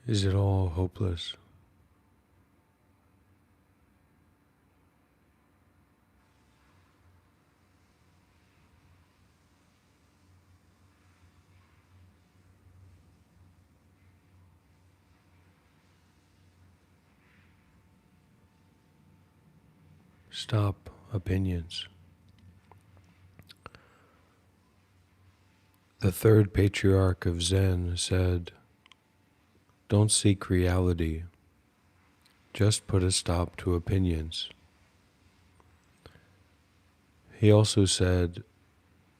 Is it all hopeless? Stop opinions. The third patriarch of Zen said, "Don't seek reality, just put a stop to opinions." He also said,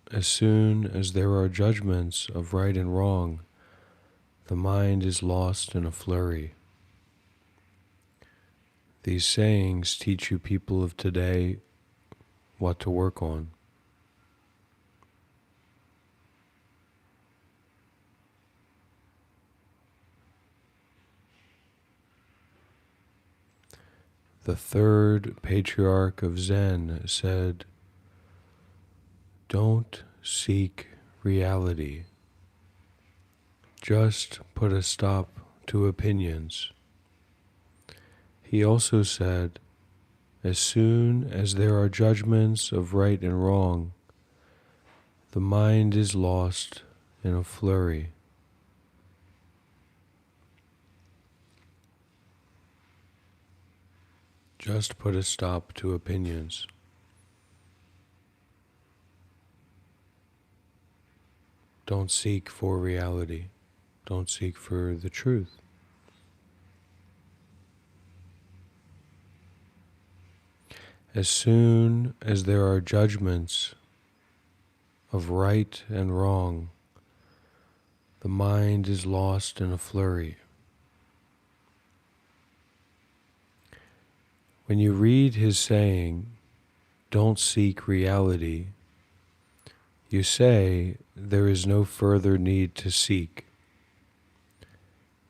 "As soon as there are judgments of right and wrong, the mind is lost in a flurry." These sayings teach you people of today what to work on. The third patriarch of Zen said, "Don't seek reality. Just put a stop to opinions." He also said, "As soon as there are judgments of right and wrong, the mind is lost in a flurry." Just put a stop to opinions. Don't seek for reality. Don't seek for the truth. As soon as there are judgments of right and wrong, the mind is lost in a flurry. When you read his saying, "Don't seek reality," you say there is no further need to seek.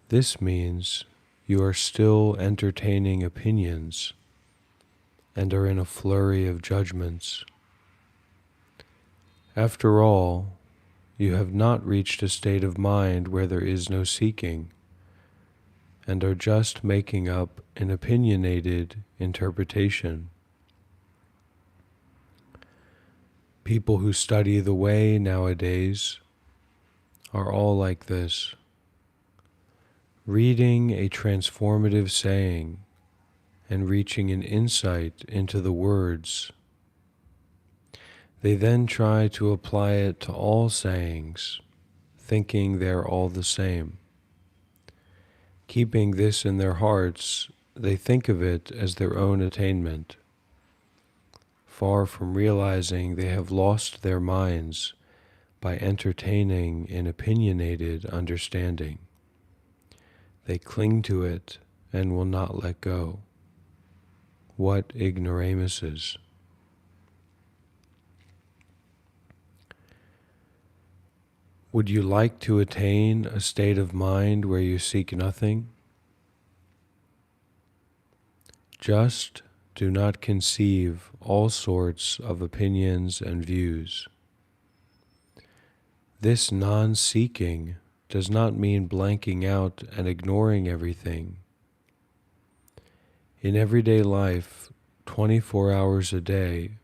This means you are still entertaining opinions and are in a flurry of judgments. After all, you have not reached a state of mind where there is no seeking, and are just making up an opinionated interpretation. People who study the way nowadays are all like this, reading a transformative saying and reaching an insight into the words. They then try to apply it to all sayings, thinking they're all the same. Keeping this in their hearts, they think of it as their own attainment, far from realizing they have lost their minds by entertaining an opinionated understanding. They cling to it and will not let go. What ignoramuses! Would you like to attain a state of mind where you seek nothing? Just do not conceive all sorts of opinions and views. This non-seeking does not mean blanking out and ignoring everything. In everyday life, 24 hours a day,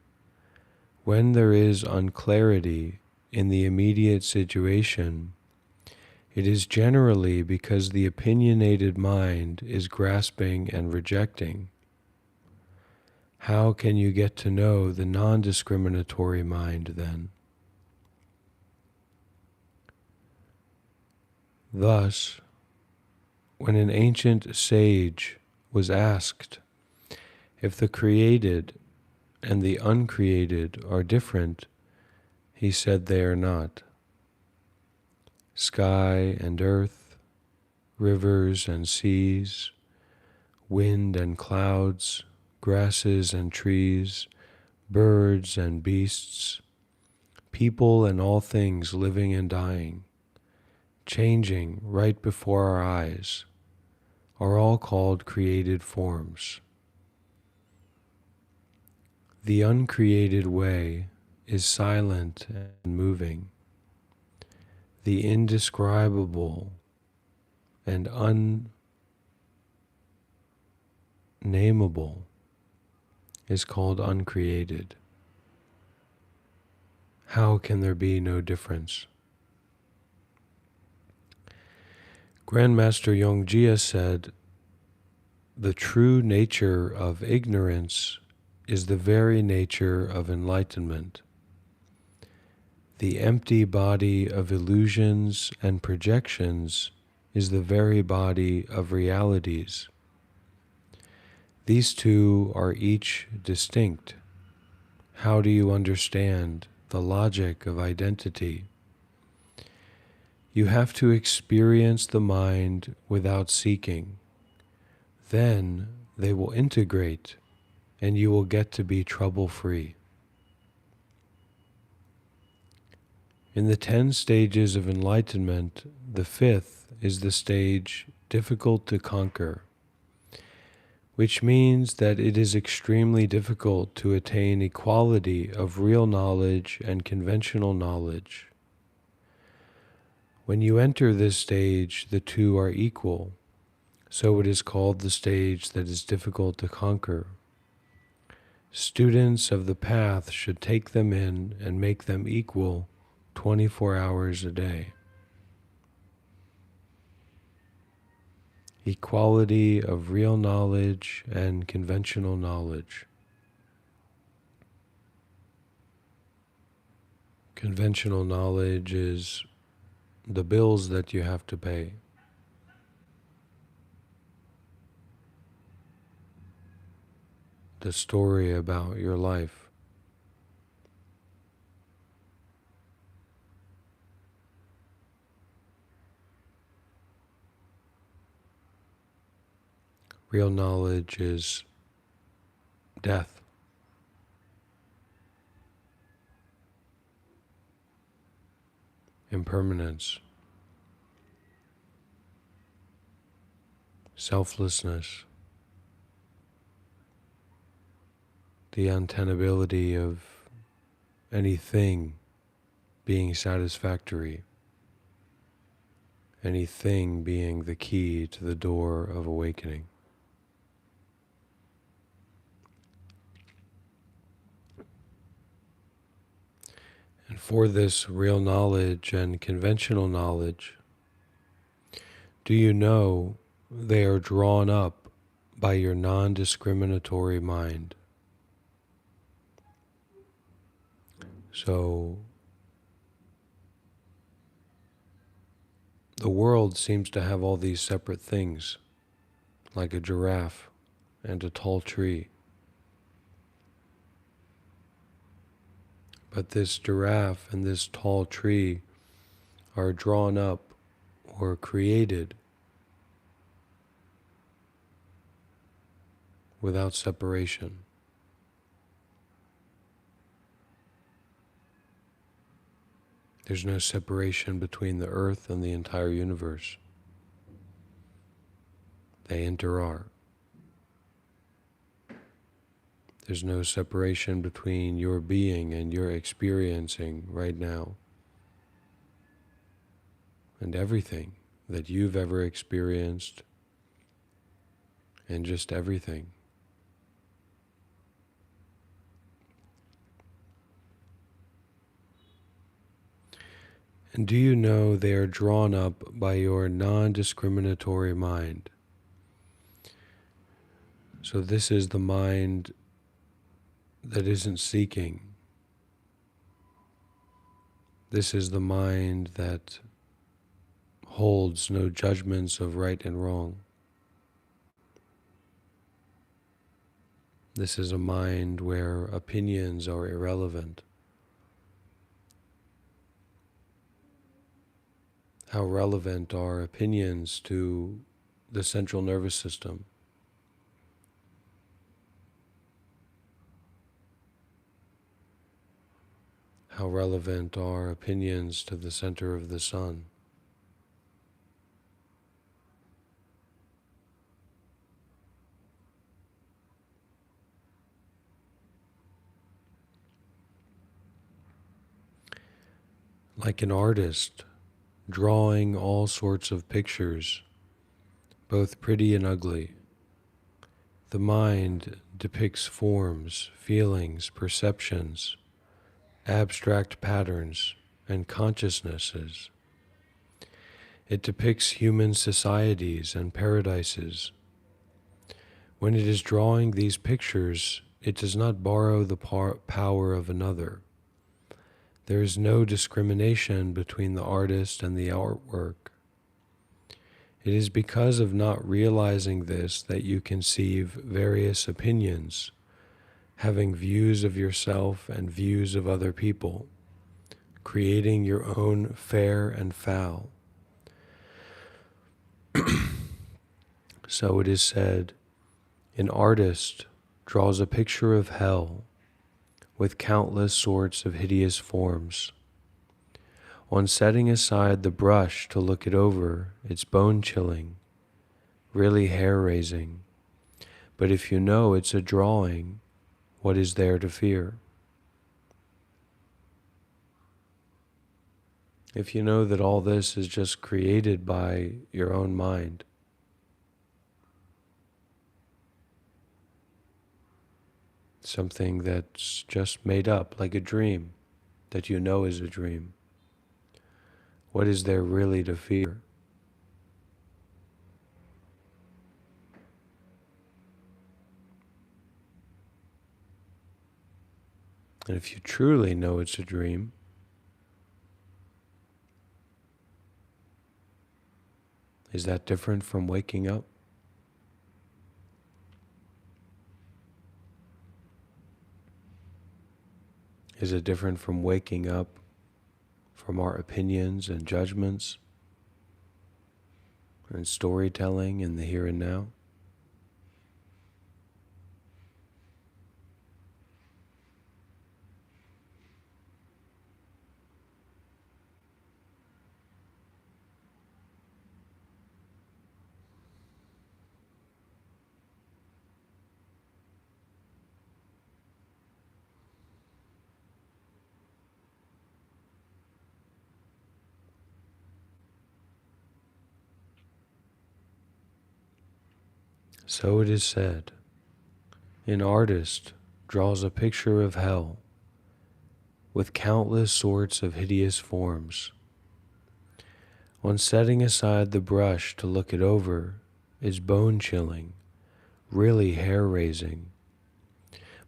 when there is unclarity in the immediate situation, it is generally because the opinionated mind is grasping and rejecting. How can you get to know the non-discriminatory mind then? Thus, when an ancient sage was asked if the created and the uncreated are different, he said they are not. Sky and earth, rivers and seas, wind and clouds, grasses and trees, birds and beasts, people and all things living and dying, changing right before our eyes, are all called created forms. The uncreated way is silent and moving. The indescribable and unnameable is called uncreated. How can there be no difference? Grandmaster Yongjia said, "The true nature of ignorance is the very nature of enlightenment. The empty body of illusions and projections is the very body of realities. These two are each distinct. How do you understand the logic of identity? You have to experience the mind without seeking. Then they will integrate and you will get to be trouble-free." In the 10 stages of enlightenment, the 5th is the stage difficult to conquer, which means that it is extremely difficult to attain equality of real knowledge and conventional knowledge. When you enter this stage, the two are equal, so it is called the stage that is difficult to conquer. Students of the path should take them in and make them equal 24 hours a day. Equality of real knowledge and conventional knowledge. Conventional knowledge is the bills that you have to pay. The story about your life. Real knowledge is death. Impermanence. Selflessness. The untenability of anything being satisfactory. Anything being the key to the door of awakening. And for this real knowledge and conventional knowledge, do you know they are drawn up by your non-discriminatory mind? So, the world seems to have all these separate things, like a giraffe and a tall tree. But this giraffe and this tall tree are drawn up or created without separation. There's no separation between the earth and the entire universe. They inter-are. There's no separation between your being and your experiencing right now. And everything that you've ever experienced, and just everything. And do you know they are drawn up by your non-discriminatory mind? So this is the mind that isn't seeking. This is the mind that holds no judgments of right and wrong. This is a mind where opinions are irrelevant. How relevant are opinions to the central nervous system? How relevant are opinions to the center of the sun? Like an artist drawing all sorts of pictures both pretty and ugly. The mind depicts forms, feelings, perceptions, abstract patterns, and consciousnesses. It depicts human societies and paradises. When it is drawing these pictures, it does not borrow the power of another. There is no discrimination between the artist and the artwork. It is because of not realizing this that you conceive various opinions, having views of yourself and views of other people, creating your own fair and foul. So it is said, an artist draws a picture of hell with countless sorts of hideous forms. On setting aside the brush to look it over, it's bone-chilling, really hair-raising. But if you know it's a drawing, what is there to fear? If you know that all this is just created by your own mind, something that's just made up, like a dream, that you know is a dream, what is there really to fear? And if you truly know it's a dream, is that different from waking up? Is it different from waking up from our opinions and judgments and storytelling in the here and now? So it is said, an artist draws a picture of hell with countless sorts of hideous forms. On setting aside the brush to look it over, it's bone-chilling, really hair-raising.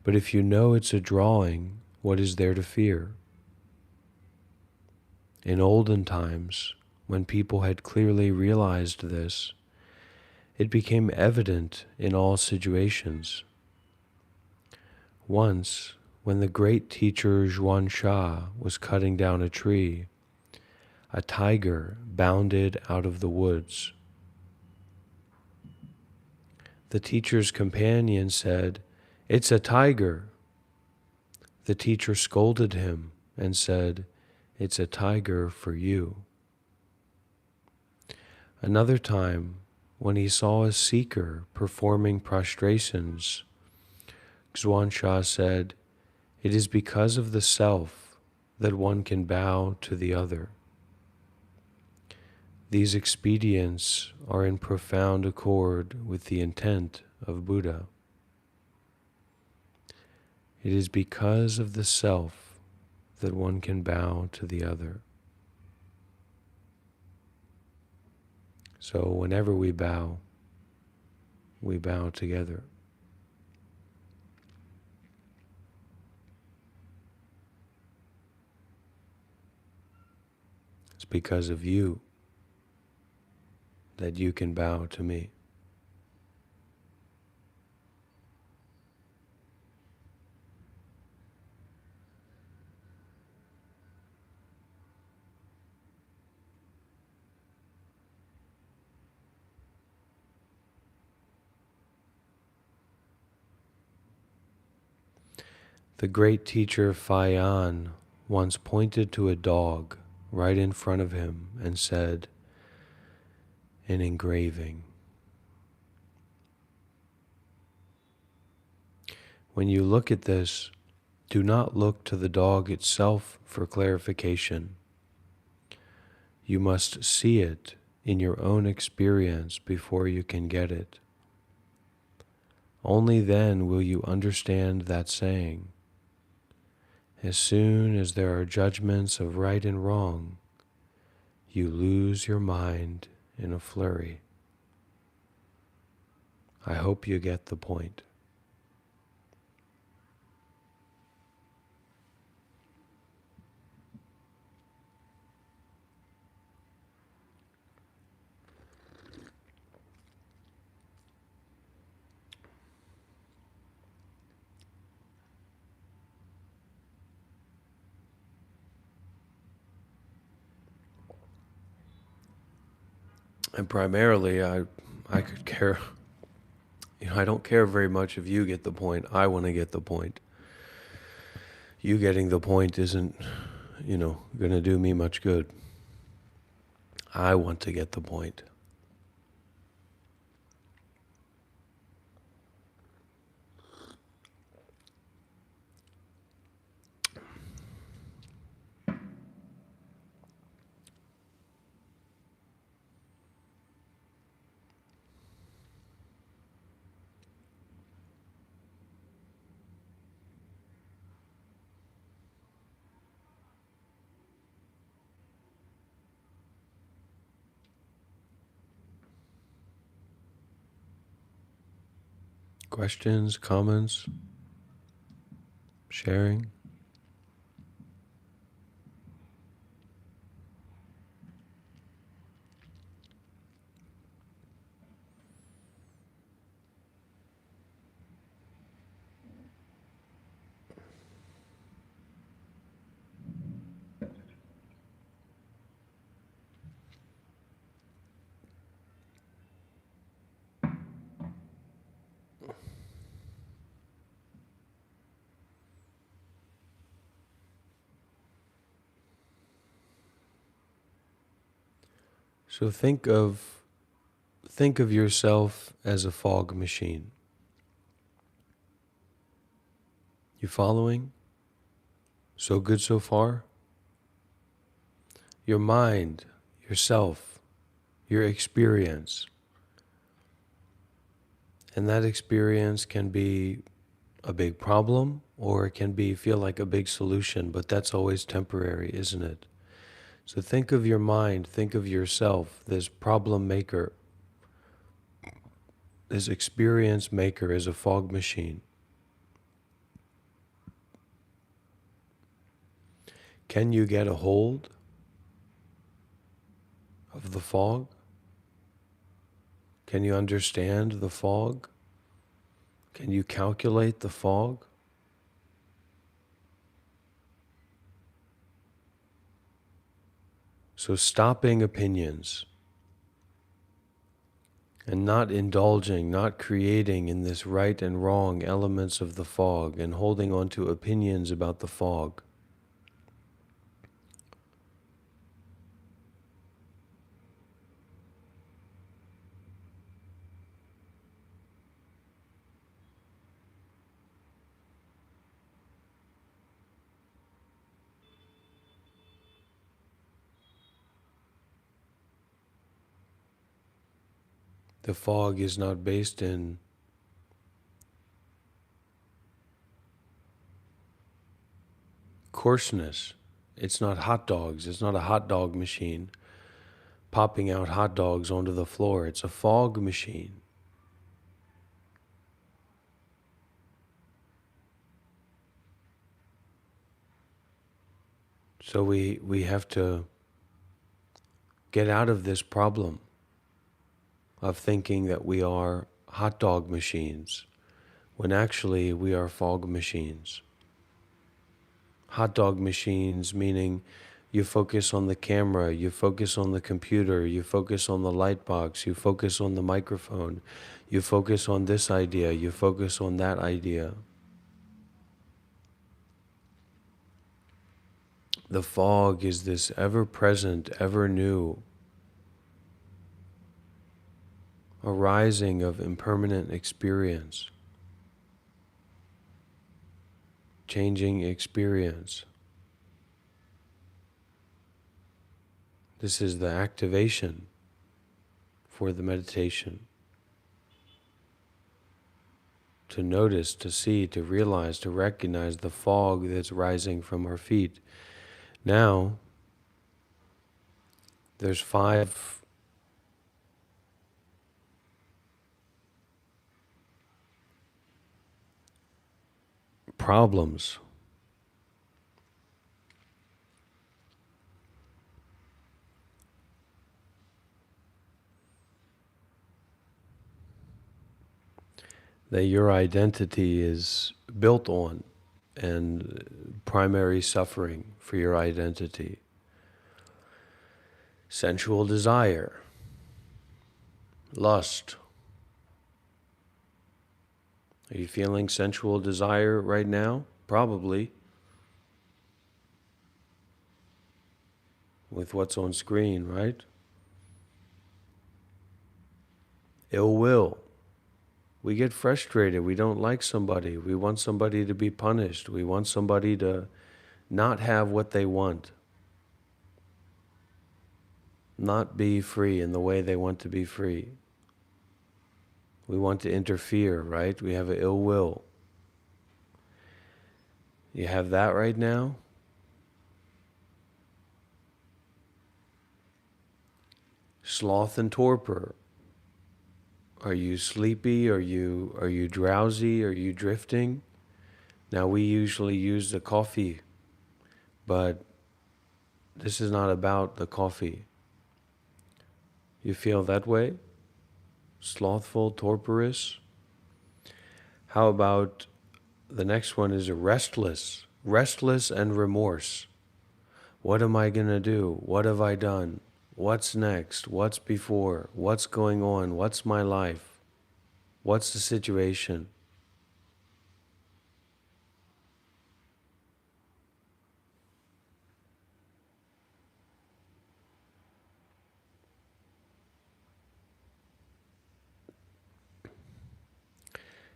But if you know it's a drawing, what is there to fear? In olden times, when people had clearly realized this, it became evident in all situations. Once, when the great teacher Zhuan Sha was cutting down a tree, a tiger bounded out of the woods. The teacher's companion said, "It's a tiger." The teacher scolded him and said, "It's a tiger for you." Another time, when he saw a seeker performing prostrations, Xuanxia said, "It is because of the self that one can bow to the other." These expedients are in profound accord with the intent of Buddha. It is because of the self that one can bow to the other. So whenever we bow together. It's because of you that you can bow to me. The great teacher Fayan once pointed to a dog right in front of him and said, "An engraving." When you look at this, do not look to the dog itself for clarification. You must see it in your own experience before you can get it. Only then will you understand that saying. As soon as there are judgments of right and wrong, you lose your mind in a flurry. I hope you get the point. And primarily, I could care, I don't care very much if you get the point. I want to get the point. You getting the point isn't, going to do me much good. I want to get the point. Questions, comments, sharing? So think of yourself as a fog machine. You following? So good so far? Your mind, yourself, your experience. And that experience can be a big problem or it can feel like a big solution, but that's always temporary, isn't it? So think of your mind, think of yourself, this problem maker, this experience maker as a fog machine. Can you get a hold of the fog? Can you understand the fog? Can you calculate the fog? So stopping opinions and not indulging, not creating in this right and wrong elements of the fog and holding on to opinions about the fog. The fog is not based in coarseness. It's not hot dogs. It's not a hot dog machine popping out hot dogs onto the floor. It's a fog machine. So we have to get out of this problem of thinking that we are hot dog machines when actually we are fog machines. Hot dog machines meaning you focus on the camera, you focus on the computer, you focus on the light box, you focus on the microphone, you focus on this idea, you focus on that idea. The fog is this ever-present, ever-new arising of impermanent experience, changing experience. This is the activation for the meditation. To notice, to see, to realize, to recognize the fog that's rising from our feet. Now, there's 5 problems that your identity is built on, and primary suffering for your identity. Sensual desire, lust. Are you feeling sensual desire right now? Probably. With what's on screen, right? Ill will. We get frustrated. We don't like somebody. We want somebody to be punished. We want somebody to not have what they want. Not be free in the way they want to be free. We want to interfere, right? We have an ill will. You have that right now? Sloth and torpor. Are you sleepy? Are you drowsy? Are you drifting? Now we usually use the coffee, but this is not about the coffee. You feel that way? Slothful, torporous? How about the next one is a restless and remorse. What am I going to do? What have I done? What's next? What's before? What's going on? What's my life? What's the situation?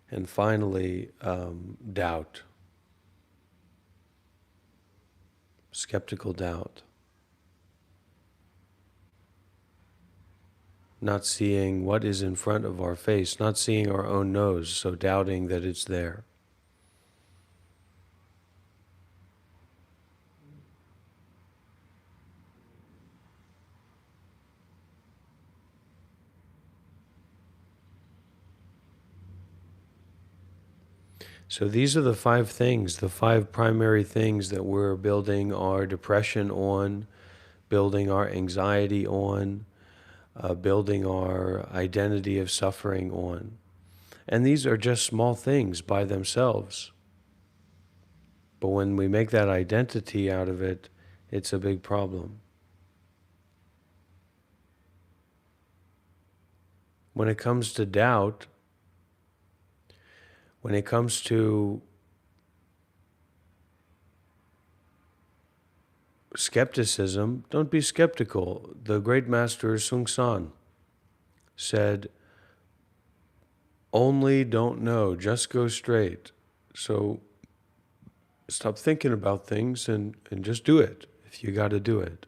And finally, doubt. Skeptical doubt. Not seeing what is in front of our face, not seeing our own nose, so doubting that it's there. So these are the 5 things, the 5 primary things that we're building our depression on, building our anxiety on, building our identity of suffering on. And these are just small things by themselves. But when we make that identity out of it, it's a big problem. When it comes to doubt, when it comes to skepticism, don't be skeptical. The great master Sung San said, only don't know, just go straight. So stop thinking about things and just do it if you got to do it.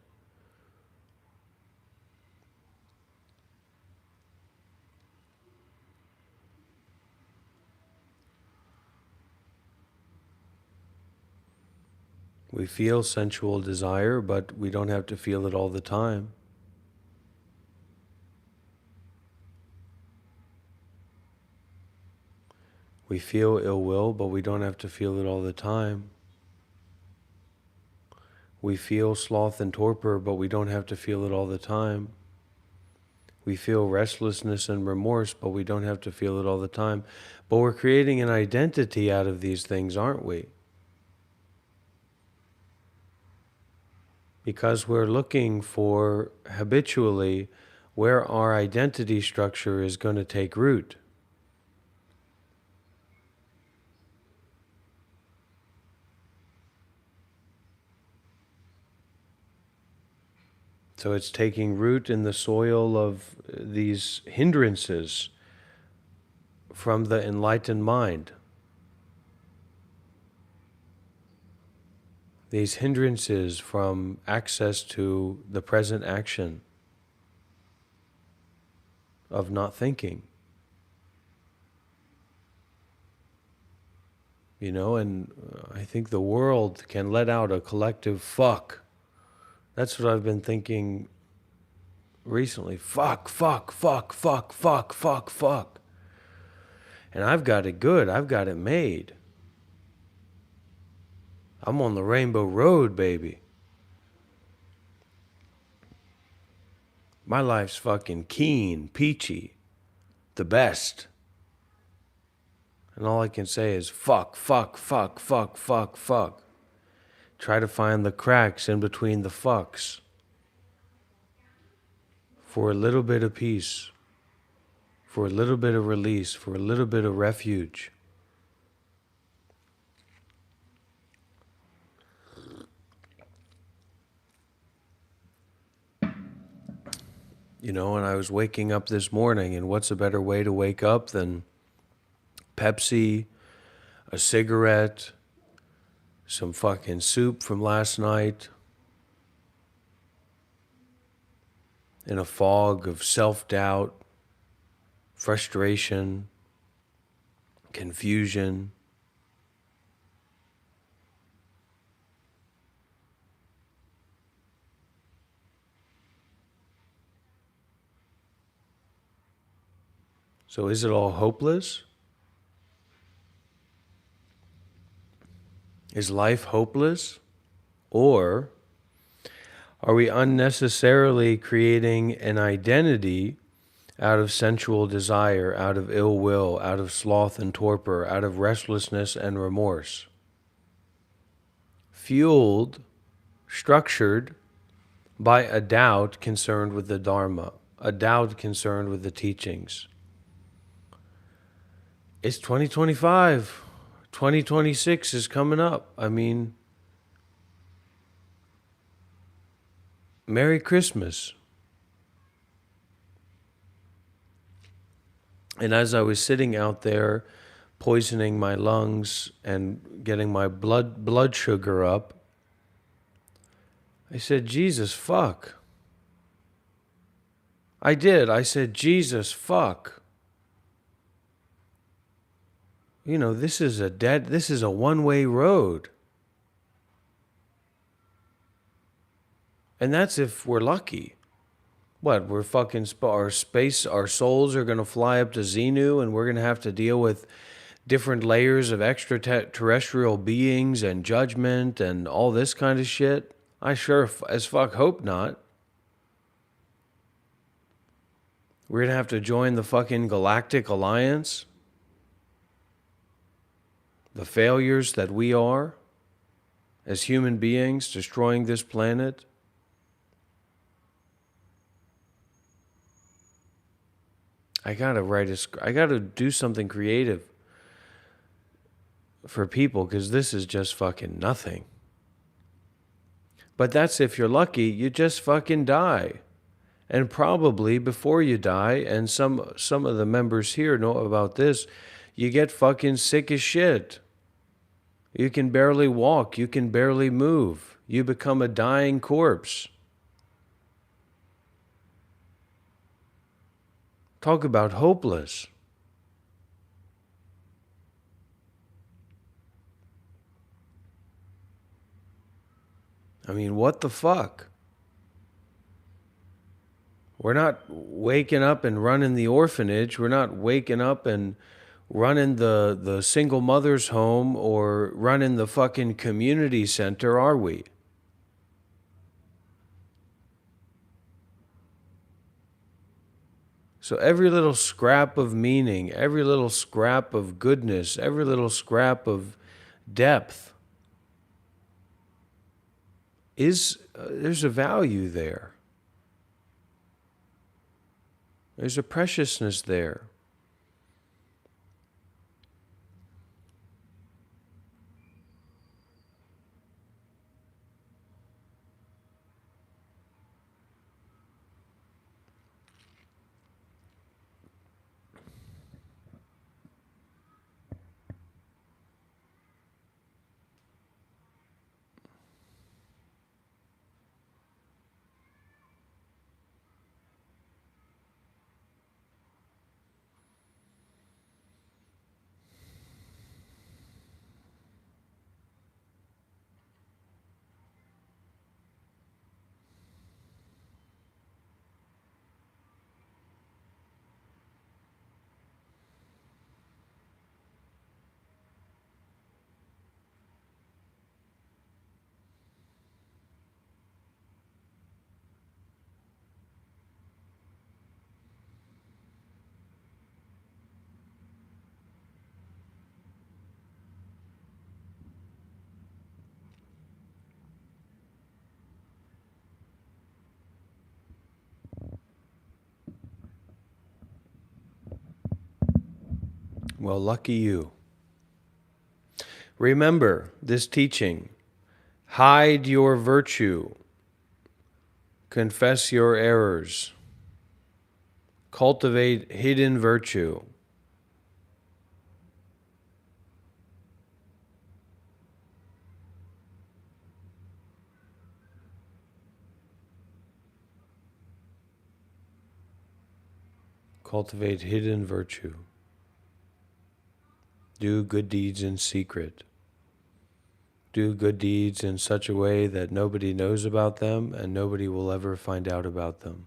We feel sensual desire, but we don't have to feel it all the time. We feel ill will, but we don't have to feel it all the time. We feel sloth and torpor, but we don't have to feel it all the time. We feel restlessness and remorse, but we don't have to feel it all the time. But we're creating an identity out of these things, aren't we? Because we're looking for habitually where our identity structure is going to take root. So it's taking root in the soil of these hindrances from the enlightened mind. These hindrances from access to the present action. of not thinking. You know, and I think the world can let out a collective fuck. That's what I've been thinking recently. Fuck, fuck, fuck, fuck, fuck, fuck, fuck. And I've got it good. I've got it made. I'm on the Rainbow Road, baby. My life's fucking keen, peachy, the best. And all I can say is fuck, fuck, fuck, fuck, fuck, fuck. Try to find the cracks in between the fucks for a little bit of peace, for a little bit of release, for a little bit of refuge. You know, and I was waking up this morning, and what's a better way to wake up than Pepsi, a cigarette, some fucking soup from last night, in a fog of self-doubt, frustration, confusion. So is it all hopeless? Is life hopeless? Or are we unnecessarily creating an identity out of sensual desire, out of ill will, out of sloth and torpor, out of restlessness and remorse? Fueled, structured by a doubt concerned with the Dharma, a doubt concerned with the teachings. It's 2025. 2026 is coming up. I mean, Merry Christmas. And as I was sitting out there poisoning my lungs and getting my blood sugar up, I said, Jesus, fuck. I did. I said, Jesus, fuck. You know, this is a one-way road. And that's if we're lucky. What, we're fucking, our souls are going to fly up to Xenu, and we're going to have to deal with different layers of extraterrestrial beings and judgment and all this kind of shit? I sure as fuck hope not. We're going to have to join the fucking Galactic Alliance? The failures that we are as human beings destroying this planet? I gotta do something creative for people, because this is just fucking nothing. But that's if you're lucky, you just fucking die. And probably before you die, and some of the members here know about this, you get fucking sick as shit. You can barely walk, you can barely move. You become a dying corpse. Talk about hopeless. I mean, what the fuck? We're not waking up and running the orphanage. We're not waking up and running the single mother's home or running the fucking community center, are we? So every little scrap of meaning, every little scrap of goodness, every little scrap of depth there's a value there. There's a preciousness there. Well, lucky you. Remember this teaching. Hide your virtue. Confess your errors. Cultivate hidden virtue. Cultivate hidden virtue. Do good deeds in secret. Do good deeds in such a way that nobody knows about them and nobody will ever find out about them.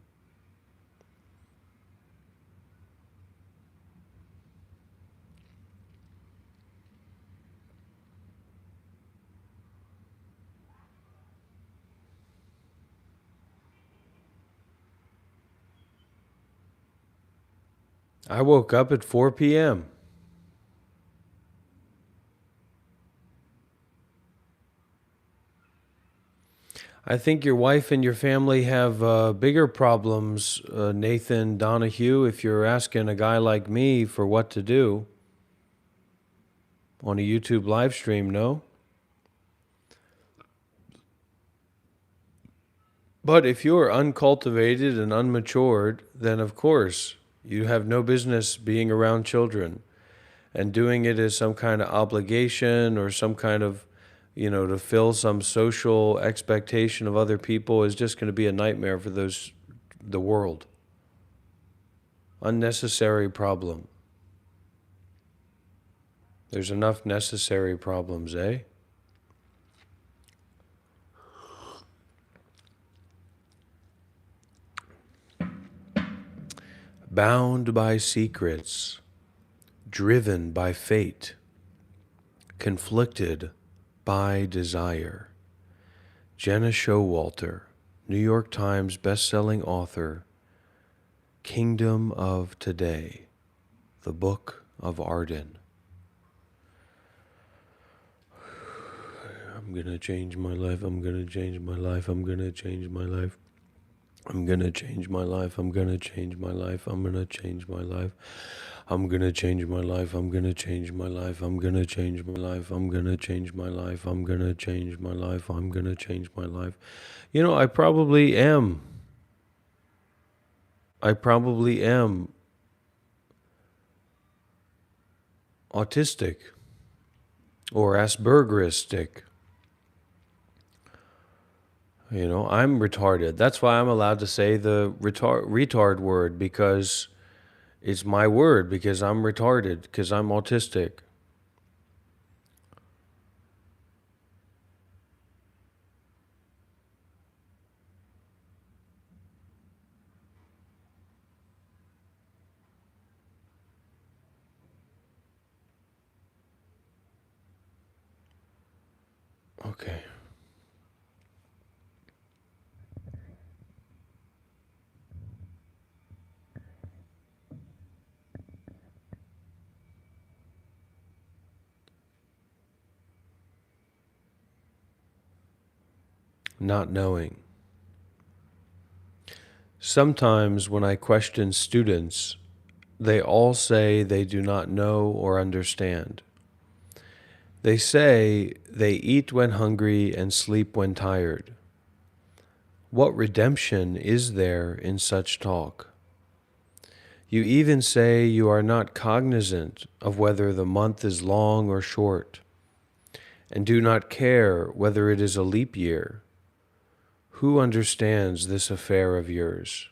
I woke up at 4 p.m. I think your wife and your family have bigger problems, Nathan Donahue, if you're asking a guy like me for what to do on a YouTube live stream, no? But if you're uncultivated and unmatured, then of course you have no business being around children and doing it as some kind of obligation or some kind of, to fill some social expectation of other people is just going to be a nightmare for the world. Unnecessary problem. There's enough necessary problems, eh? Bound by secrets, driven by fate, conflicted by desire. Jenna Showalter, New York Times bestselling author, Kingdom of Today, the Book of Arden. I'm gonna change my life, I'm gonna change my life, I'm gonna change my life. I'm gonna change my life, I'm gonna change my life, I'm gonna change my life. I'm gonna change my life, I'm gonna change my life, I'm gonna change my life, I'm gonna change my life, I'm gonna change my life, I'm gonna change my life. I probably am. I probably am autistic or Aspergeristic. I'm retarded. That's why I'm allowed to say the retard word, because it's my word, because I'm retarded, because I'm autistic. Okay. Not knowing. Sometimes when I question students, they all say they do not know or understand. They say they eat when hungry and sleep when tired. What redemption is there in such talk? You even say you are not cognizant of whether the month is long or short, and do not care whether it is a leap year. Who understands this affair of yours?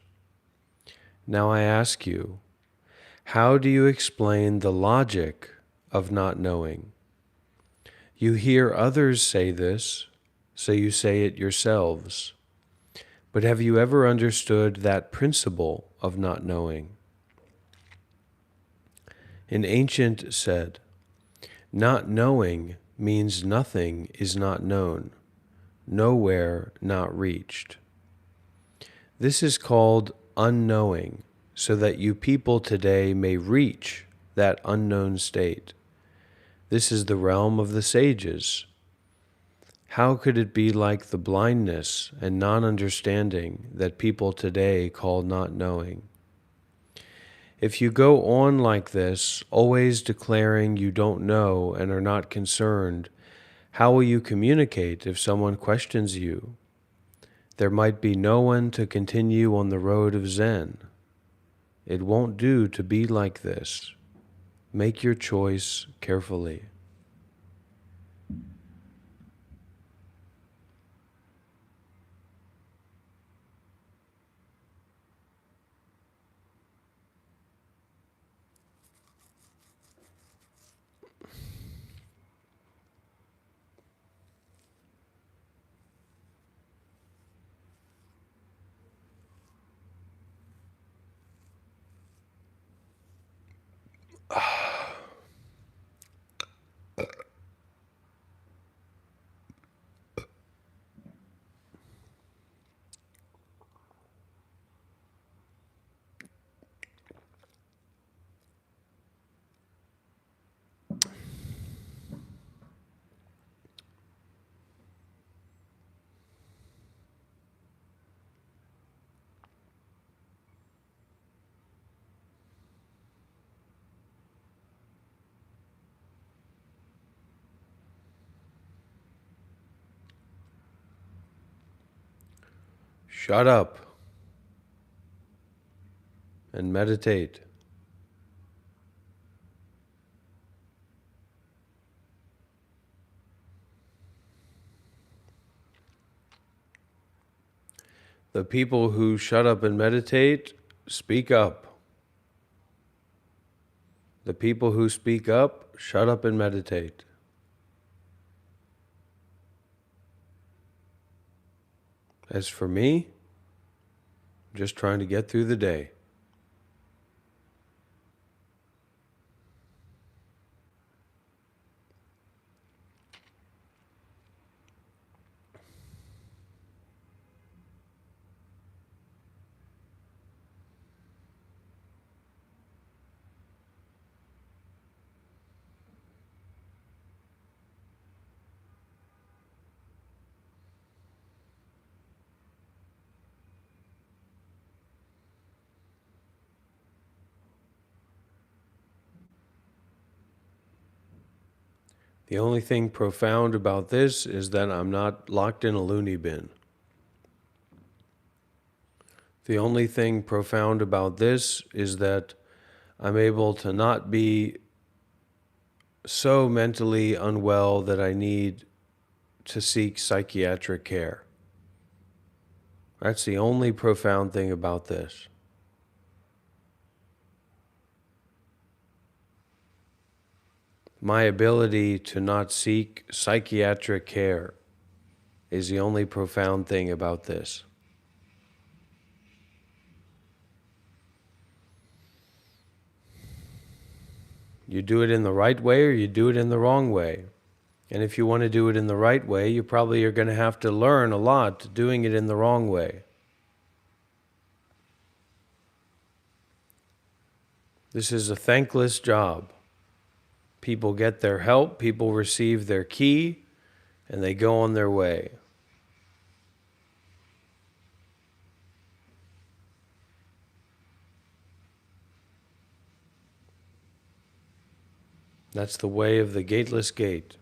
Now I ask you, how do you explain the logic of not knowing? You hear others say this, so you say it yourselves. But have you ever understood that principle of not knowing? An ancient said, not knowing means nothing is not known, nowhere not reached. This is called unknowing, so that you people today may reach that unknown state. This is the realm of the sages. How could it be like the blindness and non-understanding that people today call not knowing? If you go on like this, always declaring you don't know and are not concerned, how will you communicate if someone questions you? There might be no one to continue on the road of Zen. It won't do to be like this. Make your choice carefully. Shut up and meditate. The people who shut up and meditate, speak up. The people who speak up, shut up and meditate. As for me, just trying to get through the day. The only thing profound about this is that I'm not locked in a loony bin. The only thing profound about this is that I'm able to not be so mentally unwell that I need to seek psychiatric care. That's the only profound thing about this. My ability to not seek psychiatric care is the only profound thing about this. You do it in the right way or you do it in the wrong way. And if you want to do it in the right way, you probably are going to have to learn a lot doing it in the wrong way. This is a thankless job. People get their help, people receive their key, and they go on their way. That's the way of the gateless gate.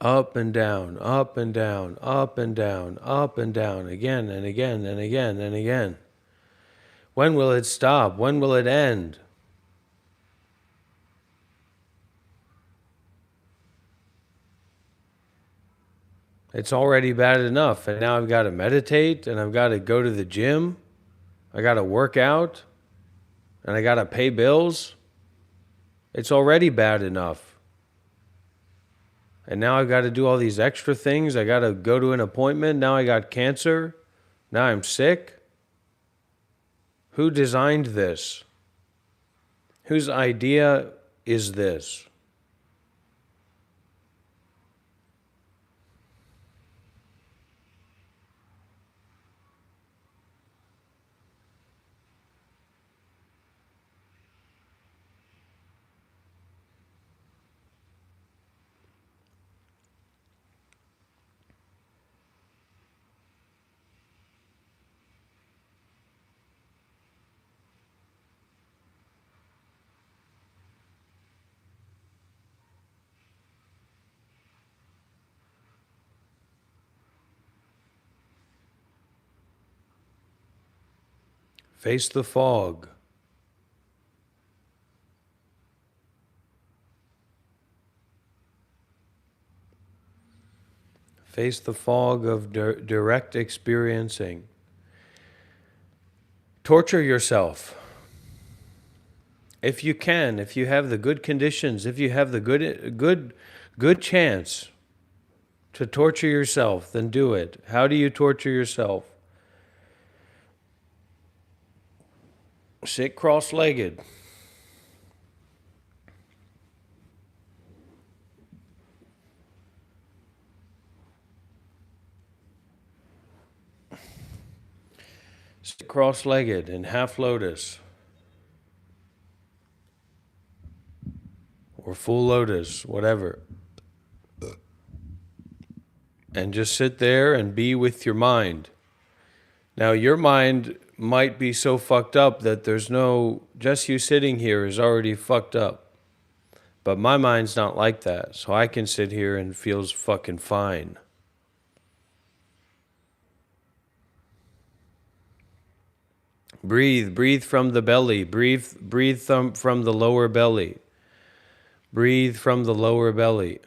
Up and down, up and down, up and down, up and down, again and again and again and again. When will it stop? When will it end? It's already bad enough, and now I've got to meditate, and I've got to go to the gym, I got to work out, and I got to pay bills. It's already bad enough. And now I've got to do all these extra things. I got to go to an appointment. Now I got cancer. Now I'm sick. Who designed this? Whose idea is this? Face the fog. Face the fog of direct experiencing. Torture yourself. If you can, if you have the good conditions, if you have the good chance to torture yourself, then do it. How do you torture yourself? Sit cross-legged. Sit cross-legged in half lotus. Or full lotus, whatever. And just sit there and be with your mind. Now, your mind might be so fucked up that there's no, just you sitting here is already fucked up. But my mind's not like that, so I can sit here and feels fucking fine. Breathe from the belly, breathe from the lower belly. Breathe from the lower belly.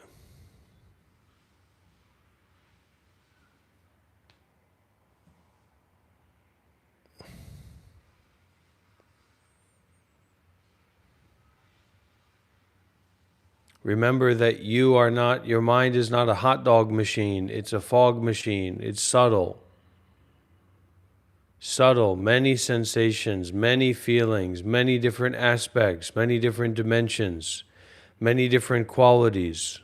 Remember that you are not, your mind is not a hot dog machine, it's a fog machine. It's subtle. Subtle, many sensations, many feelings, many different aspects, many different dimensions, many different qualities.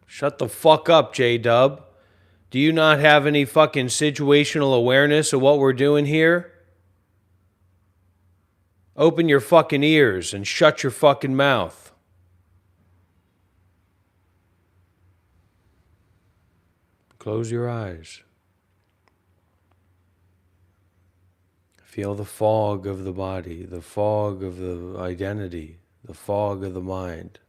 Shut the fuck up, J-Dub. Do you not have any fucking situational awareness of what we're doing here? Open your fucking ears and shut your fucking mouth. Close your eyes. Feel the fog of the body, the fog of the identity, the fog of the mind.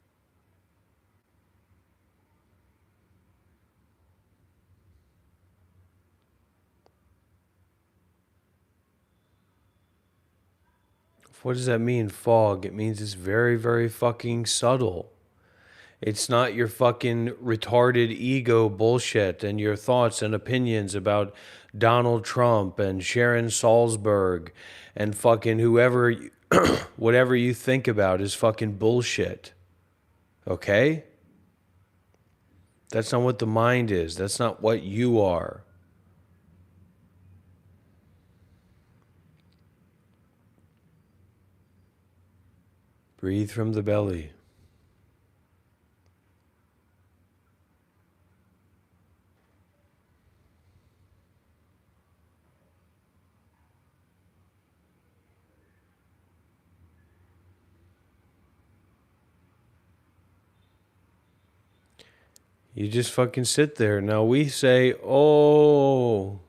What does that mean, fog? It means it's very, very fucking subtle. It's not your fucking retarded ego bullshit and your thoughts and opinions about Donald Trump and Sharon Salzberg and fucking whoever, whatever you think about is fucking bullshit. Okay? That's not what the mind is. That's not what you are. Breathe from the belly. You just fucking sit there. Now we say, oh,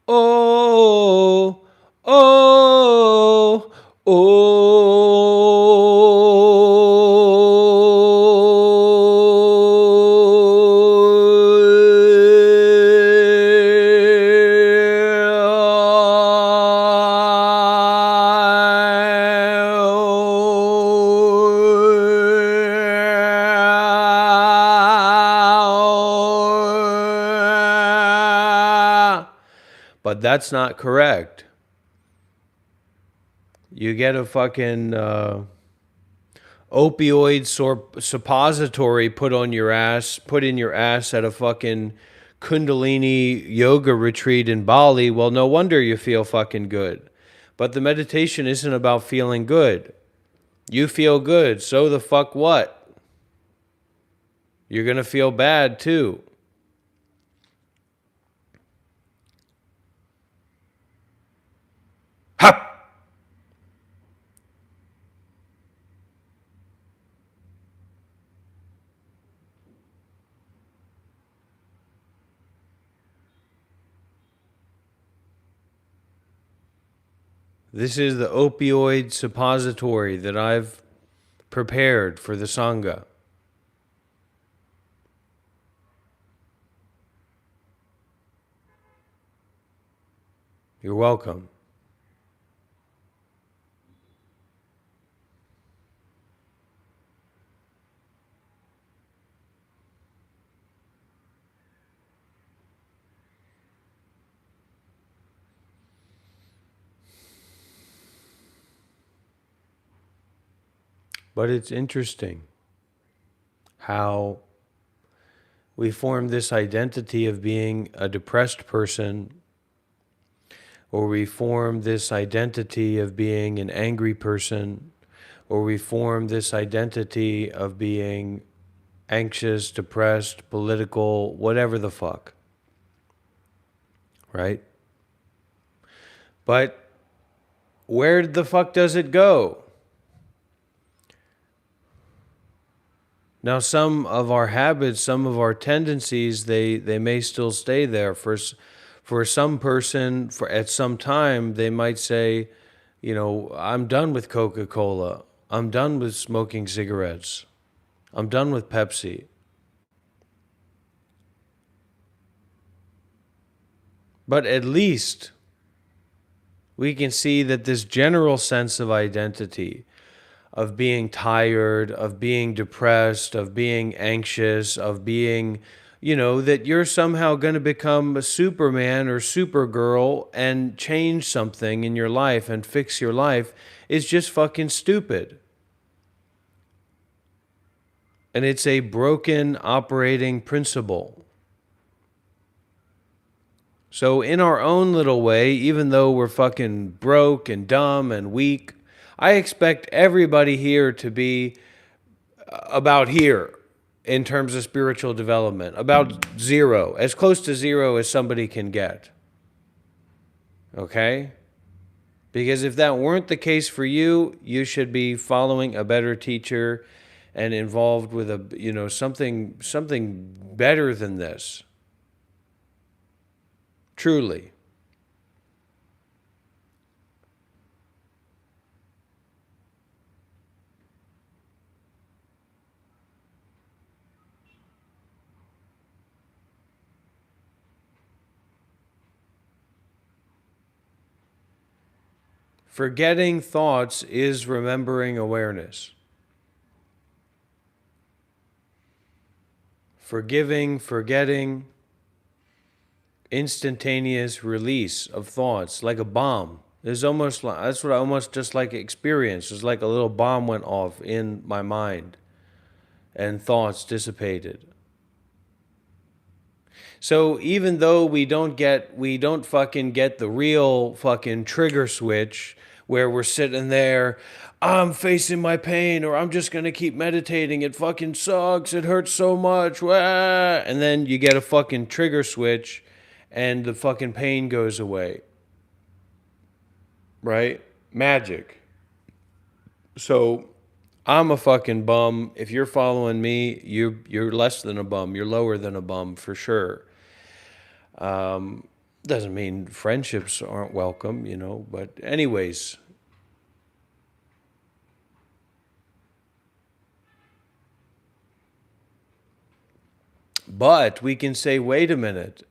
oh, oh, but that's not correct. You get a fucking opioid suppository put in your ass at a fucking Kundalini yoga retreat in Bali. Well, no wonder you feel fucking good. But the meditation isn't about feeling good. You feel good, so the fuck what? You're gonna feel bad too. Hop! This is the opioid suppository that I've prepared for the Sangha. You're welcome. But it's interesting how we form this identity of being a depressed person, or we form this identity of being an angry person, or we form this identity of being anxious, depressed, political, whatever the fuck. Right? But where the fuck does it go? Now, some of our habits, some of our tendencies, they may still stay there. For some person, at some time, they might say, you know, I'm done with Coca-Cola. I'm done with smoking cigarettes. I'm done with Pepsi. But at least we can see that this general sense of identity, of being tired, of being depressed, of being anxious, of being, you know, that you're somehow going to become a Superman or Supergirl and change something in your life and fix your life is just fucking stupid. And it's a broken operating principle. So, in our own little way, even though we're fucking broke and dumb and weak, I expect everybody here to be about here in terms of spiritual development, about zero, as close to zero as somebody can get. Okay? Because if that weren't the case for you, you should be following a better teacher and involved with a, you know, something better than this. Truly. Forgetting thoughts is remembering awareness. Forgiving, forgetting, instantaneous release of thoughts, like a bomb. There's almost like, that's what I almost just like experienced. It's like a little bomb went off in my mind and thoughts dissipated. So even though we don't fucking get the real fucking trigger switch where we're sitting there, I'm facing my pain, or I'm just gonna keep meditating. It fucking sucks. It hurts so much. Wah! And then you get a fucking trigger switch and the fucking pain goes away. Right? Magic. So I'm a fucking bum. If you're following me, you're less than a bum. You're lower than a bum for sure. Doesn't mean friendships aren't welcome, you know, but anyways. But we can say, wait a minute,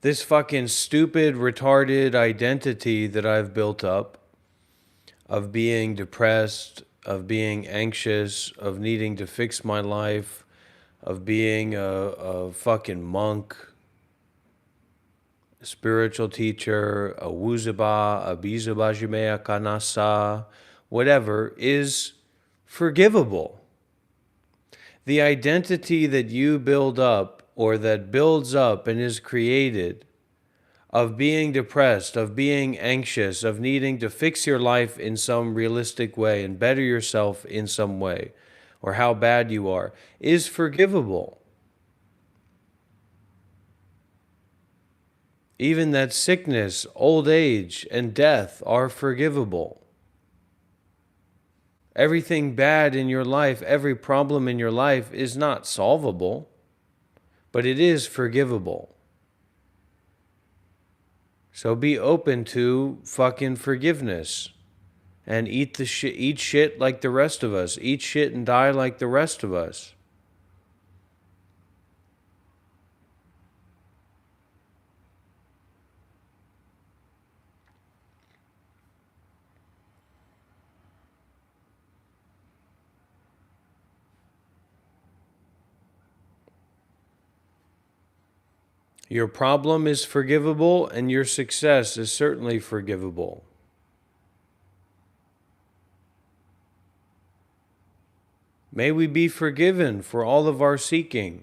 this fucking stupid, retarded identity that I've built up of being depressed, of being anxious, of needing to fix my life, of being a fucking monk, a spiritual teacher, a wuzaba, a bizabajimea kanasa, whatever, is forgivable. The identity that you build up, or that builds up and is created, of being depressed, of being anxious, of needing to fix your life in some realistic way and better yourself in some way, or how bad you are, is forgivable. Even that sickness, old age, and death are forgivable. Everything bad in your life, every problem in your life is not solvable, but it is forgivable. So be open to fucking forgiveness and eat shit like the rest of us. Eat shit and die like the rest of us. Your problem is forgivable, and your success is certainly forgivable. May we be forgiven for all of our seeking.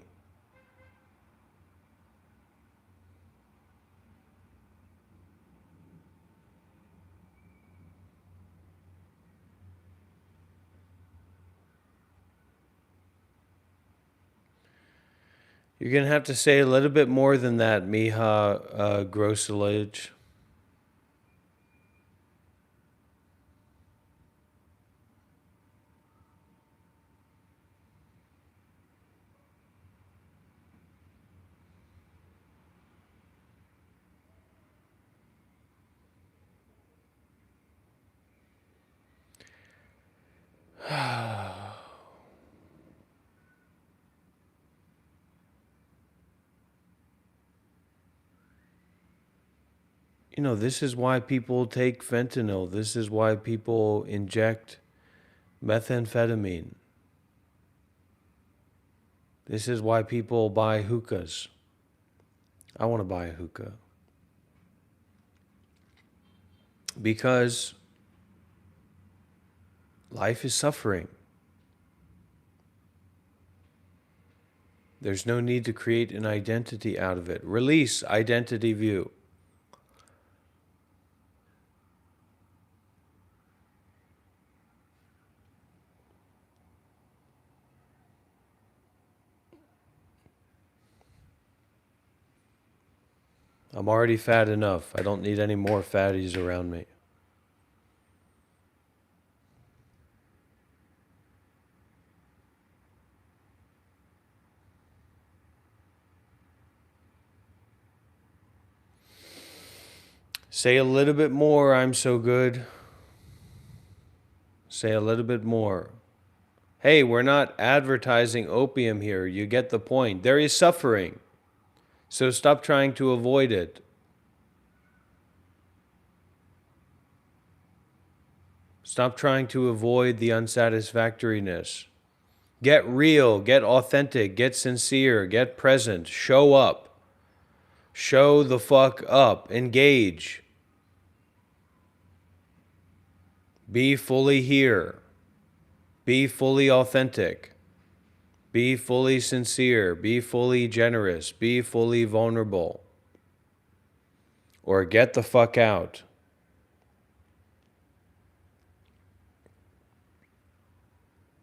You're going to have to say a little bit more than that, Miha Grosselage. You know, this is why people take fentanyl. This is why people inject methamphetamine. This is why people buy hookahs. I want to buy a hookah. Because life is suffering. There's no need to create an identity out of it. Release identity view. I'm already fat enough. I don't need any more fatties around me. Say a little bit more, I'm so good. Say a little bit more. Hey, we're not advertising opium here. You get the point. There is suffering. So stop trying to avoid it. Stop trying to avoid the unsatisfactoriness. Get real, get authentic, get sincere, get present, show up. Show the fuck up, engage. Be fully here. Be fully authentic. Be fully sincere. Be fully generous. Be fully vulnerable. Or get the fuck out.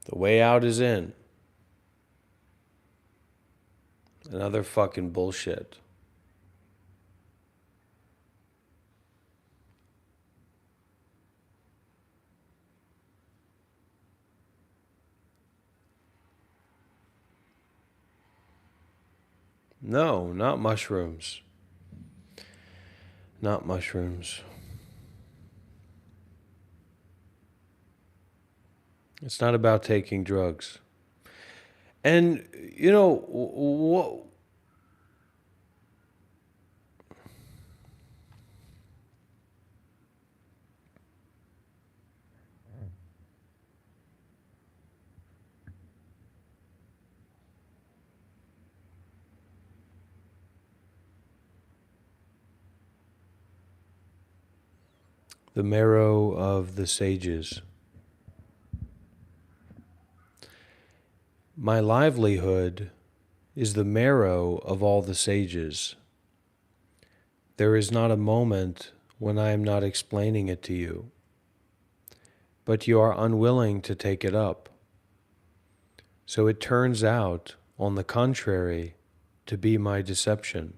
The way out is in. Another fucking bullshit. No, not mushrooms. Not mushrooms. It's not about taking drugs. And, you know, the marrow of the sages. My livelihood is the marrow of all the sages. There is not a moment when I am not explaining it to you, but you are unwilling to take it up. So it turns out, on the contrary, to be my deception.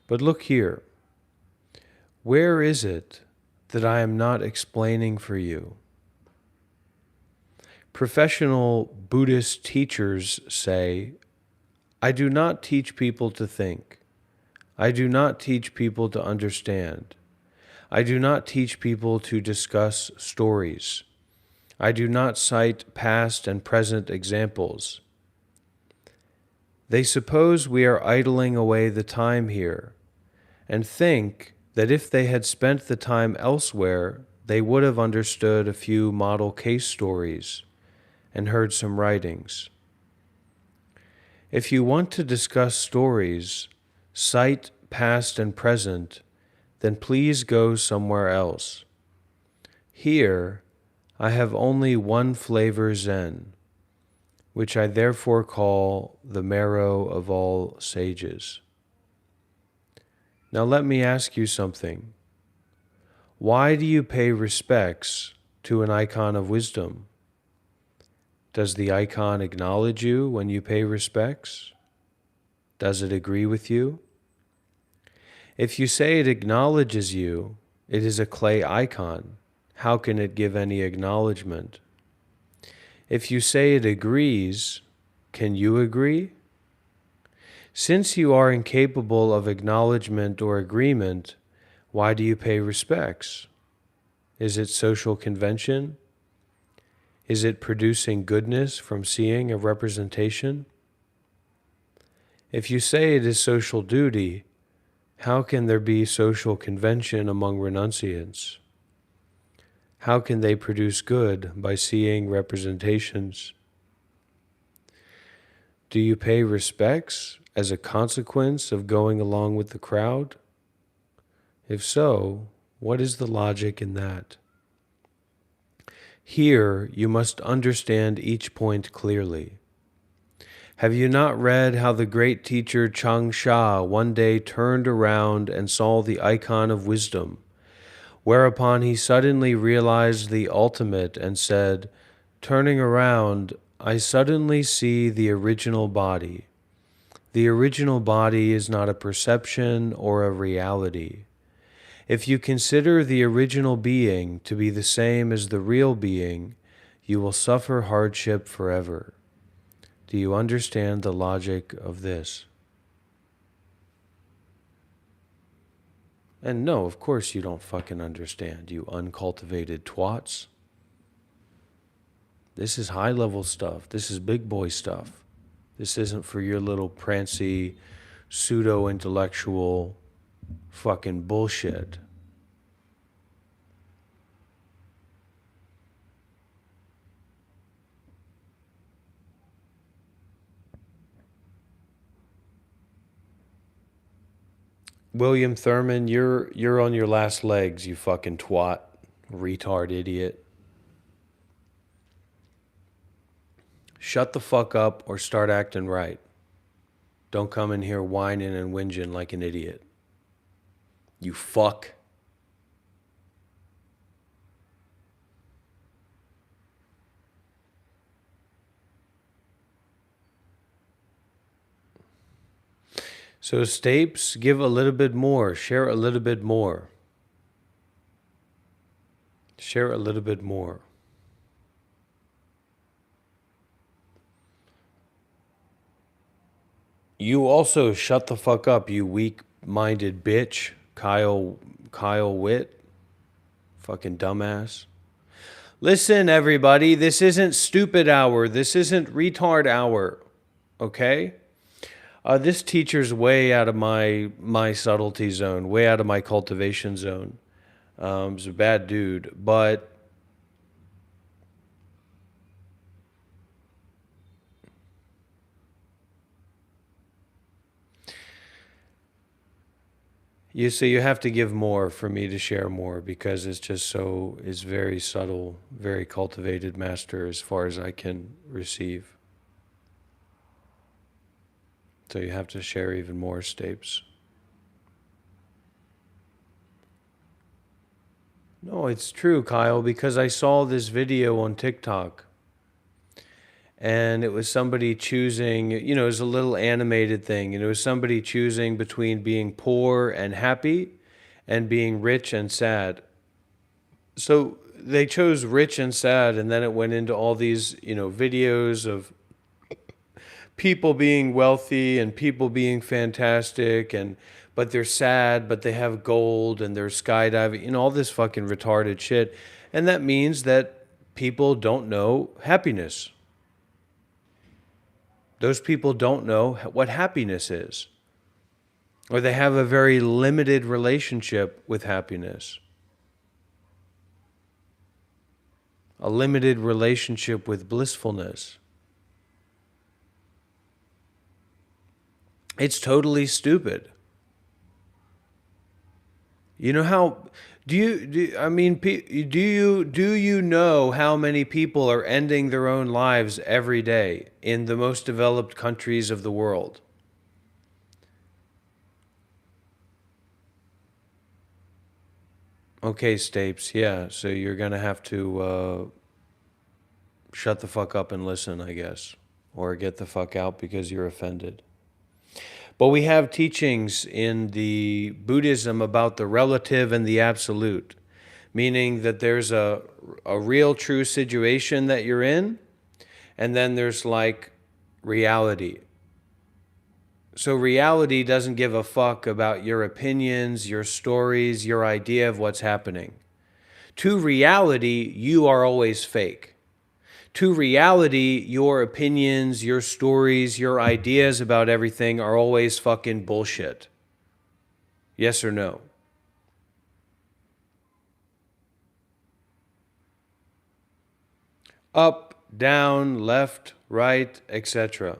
But look here. Where is it that I am not explaining for you? Professional Buddhist teachers say, I do not teach people to think. I do not teach people to understand. I do not teach people to discuss stories. I do not cite past and present examples. They suppose we are idling away the time here, and think that if they had spent the time elsewhere, they would have understood a few model case stories and heard some writings. If you want to discuss stories, cite past and present, then please go somewhere else. Here, I have only one flavor Zen, which I therefore call the marrow of all sages. Now let me ask you something. Why do you pay respects to an icon of wisdom? Does the icon acknowledge you when you pay respects? Does it agree with you? If you say it acknowledges you, it is a clay icon. How can it give any acknowledgement? If you say it agrees, can you agree? Since you are incapable of acknowledgement or agreement, why do you pay respects? Is it social convention? Is it producing goodness from seeing a representation? If you say it is social duty, how can there be social convention among renunciants? How can they produce good by seeing representations? Do you pay respects as a consequence of going along with the crowd? If so, what is the logic in that? Here, you must understand each point clearly. Have you not read how the great teacher Changsha one day turned around and saw the icon of wisdom, whereupon he suddenly realized the ultimate and said, "Turning around, I suddenly see the original body. The original body is not a perception or a reality. If you consider the original being to be the same as the real being, you will suffer hardship forever." Do you understand the logic of this? And no, of course you don't fucking understand, you uncultivated twats. This is high-level stuff. This is big boy stuff. This isn't for your little prancy, pseudo-intellectual fucking bullshit. William Thurman, you're on your last legs, you fucking twat, retard idiot. Shut the fuck up or start acting right. Don't come in here whining and whinging like an idiot. You fuck. So Stapes, give a little bit more. Share a little bit more. Share a little bit more. You also shut the fuck up, you weak-minded bitch. Kyle Witt. Fucking dumbass. Listen, everybody, this isn't stupid hour. This isn't retard hour. Okay? This teacher's way out of my subtlety zone, way out of my cultivation zone. He's a bad dude, but you have to give more for me to share more because it's very subtle, very cultivated master as far as I can receive. So you have to share even more, Stapes. No, it's true, Kyle, because I saw this video on TikTok. And it was somebody choosing, it was a little animated thing. And it was somebody choosing between being poor and happy and being rich and sad. So they chose rich and sad, and then it went into all these, videos of people being wealthy and people being fantastic, but they're sad, but they have gold and they're skydiving, all this fucking retarded shit. And that means that people don't know happiness. Those people don't know what happiness is. Or they have a very limited relationship with happiness. A limited relationship with blissfulness. It's totally stupid. You know how I mean do you know how many people are ending their own lives every day in the most developed countries of the world? Okay, Stapes. Yeah, so you're going to have to shut the fuck up and listen, I guess, or get the fuck out because you're offended. But we have teachings in the Buddhism about the relative and the absolute, meaning that there's a real true situation that you're in, and then there's like reality. So reality doesn't give a fuck about your opinions, your stories, your idea of what's happening. To reality, you are always fake. To reality, your opinions, your stories, your ideas about everything are always fucking bullshit. Yes or no? Up, down, left, right, etc.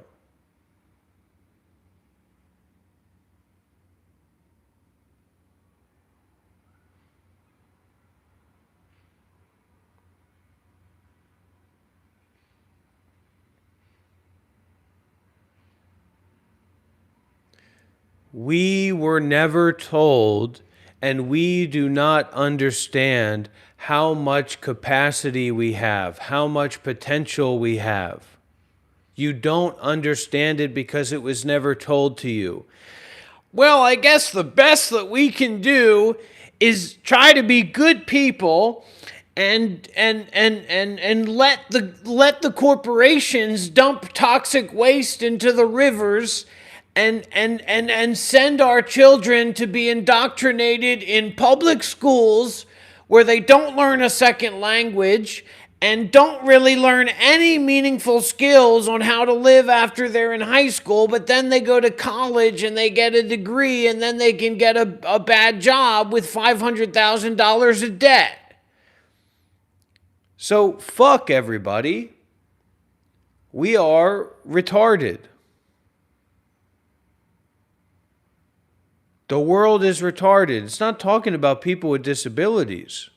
We were never told, and we do not understand how much capacity we have, how much potential we have. You don't understand it because it was never told to you. Well, I guess the best that we can do is try to be good people and let the corporations dump toxic waste into the rivers and send our children to be indoctrinated in public schools where they don't learn a second language and don't really learn any meaningful skills on how to live after they're in high school, but then they go to college and they get a degree and then they can get a bad job with $500,000 of debt. So fuck everybody. We are retarded. The world is retarded. It's not talking about people with disabilities.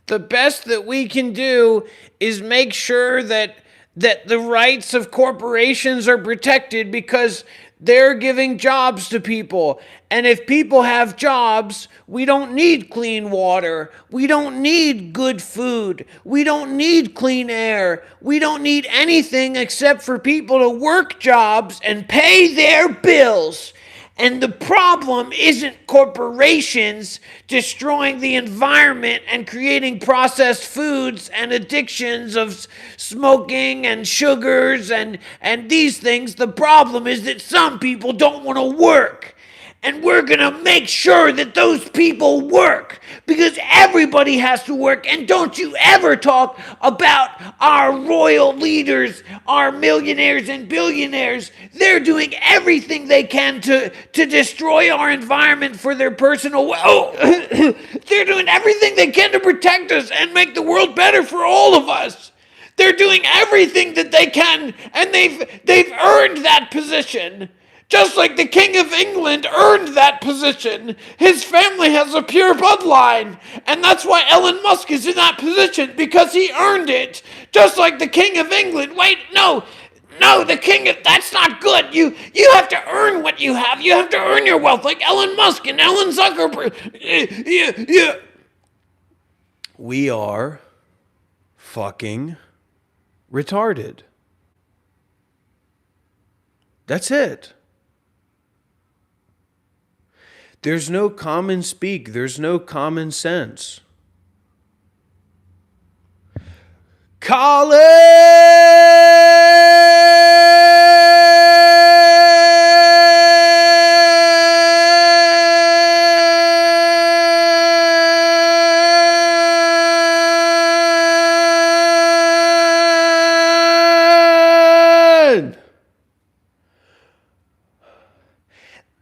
The best that we can do is make sure that the rights of corporations are protected because they're giving jobs to people. And if people have jobs, we don't need clean water. We don't need good food. We don't need clean air. We don't need anything except for people to work jobs and pay their bills. And the problem isn't corporations destroying the environment and creating processed foods and addictions of smoking and sugars and these things. The problem is that some people don't want to work. And we're going to make sure that those people work because everybody has to work. And don't you ever talk about our royal leaders, our millionaires and billionaires. They're doing everything they can to destroy our environment for their personal they're doing everything they can to protect us and make the world better for all of us. They're doing everything that they can, and they've earned that position. Just like the King of England earned that position. His family has a pure bloodline. And that's why Elon Musk is in that position, because he earned it. Just like the King of England. Wait, no, the King of... That's not good. You have to earn what you have. You have to earn your wealth, like Elon Musk and Ellen Zuckerberg. Yeah. We are fucking retarded. That's it. There's no common speak. There's no common sense. Colin!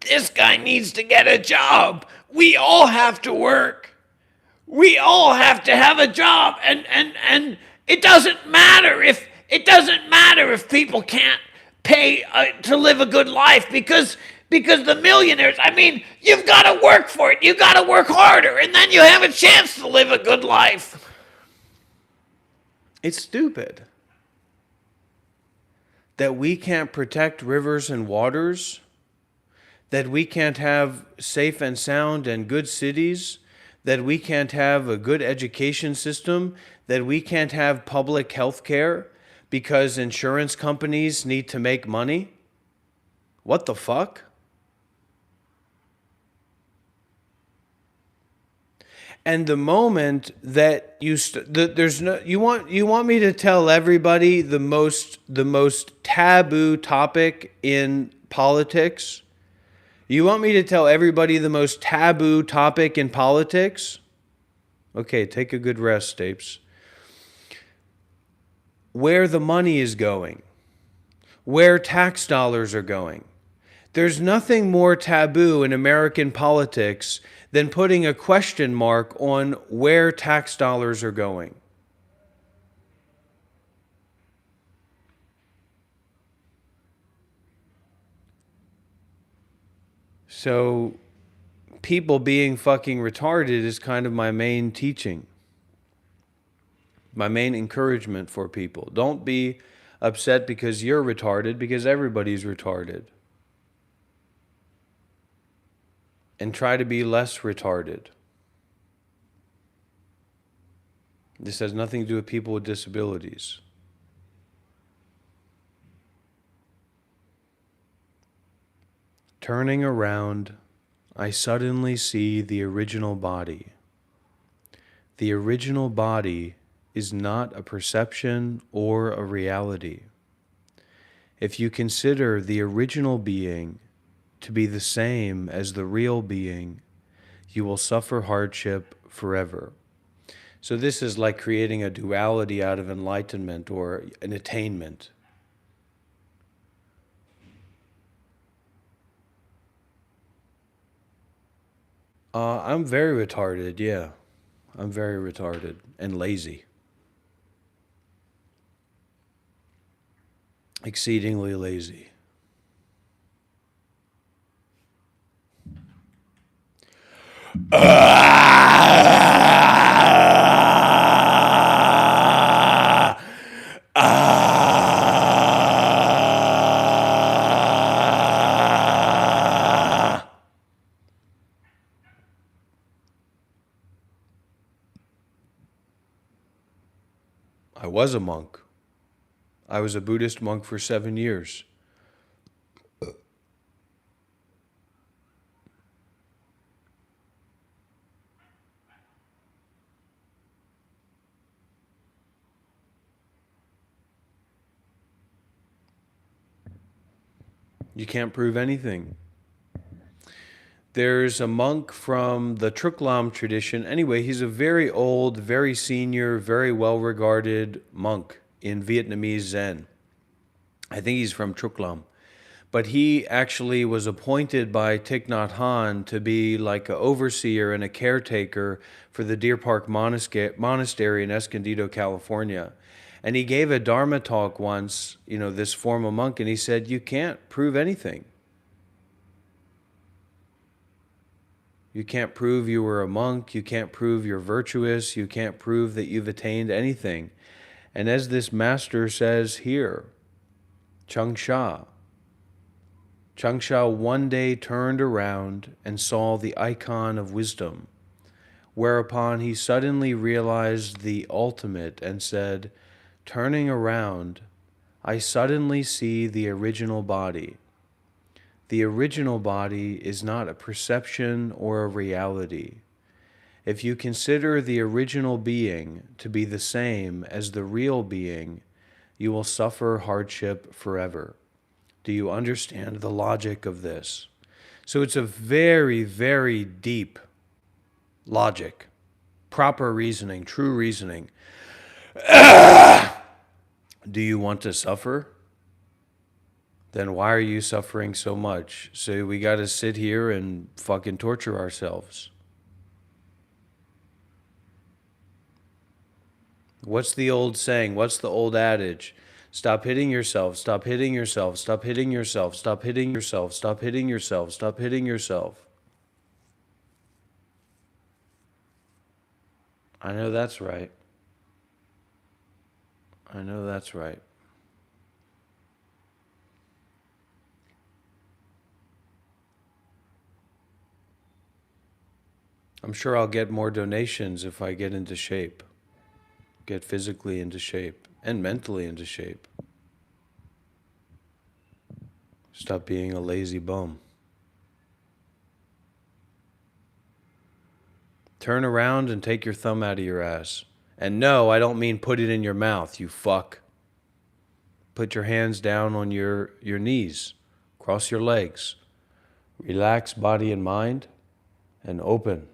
This guy needs to get a job. We all have to work. We all have to have a job, and it doesn't matter if people can't pay to live a good life because the millionaires, I mean, you've got to work for it. You got to work harder, and then you have a chance to live a good life. It's stupid that we can't protect rivers and waters, that we can't have safe and sound and good cities, that we can't have a good education system, that we can't have public health care because insurance companies need to make money. What the fuck? And the moment that there's no, you want me to tell everybody the most taboo topic in politics? You want me to tell everybody the most taboo topic in politics? Okay, take a good rest, Stapes. Where the money is going, where tax dollars are going. There's nothing more taboo in American politics than putting a question mark on where tax dollars are going. So, people being fucking retarded is kind of my main teaching, my main encouragement for people. Don't be upset because you're retarded, because everybody's retarded. And try to be less retarded. This has nothing to do with people with disabilities. Turning around, I suddenly see the original body. The original body is not a perception or a reality. If you consider the original being to be the same as the real being, you will suffer hardship forever. So this is like creating a duality out of enlightenment or an attainment. I'm very retarded, yeah. I'm very retarded and lazy. Exceedingly lazy. I was a monk. I was a Buddhist monk for 7 years. You can't prove anything. There's a monk from the Truklam tradition. Anyway, he's a very old, very senior, very well-regarded monk in Vietnamese Zen. I think he's from Truklam. But he actually was appointed by Thich Nhat Hanh to be like an overseer and a caretaker for the Deer Park Monastery in Escondido, California. And he gave a Dharma talk once, this formal monk, and he said, you can't prove anything. You can't prove you were a monk. You can't prove you're virtuous. You can't prove that you've attained anything. And as this master says here, Changsha one day turned around and saw the icon of wisdom, whereupon he suddenly realized the ultimate and said, turning around, I suddenly see the original body. The original body is not a perception or a reality. If you consider the original being to be the same as the real being, you will suffer hardship forever. Do you understand the logic of this? So it's a very, very deep logic, proper reasoning, true reasoning. Do you want to suffer? Then why are you suffering so much? So we got to sit here and fucking torture ourselves. What's the old saying? What's the old adage? Stop hitting yourself. Stop hitting yourself. Stop hitting yourself. Stop hitting yourself. Stop hitting yourself. Stop hitting yourself. I know that's right. I know that's right. I'm sure I'll get more donations if I get into shape, get physically into shape, and mentally into shape. Stop being a lazy bum. Turn around and take your thumb out of your ass. And no, I don't mean put it in your mouth, you fuck. Put your hands down on your knees. Cross your legs. Relax body and mind, and open.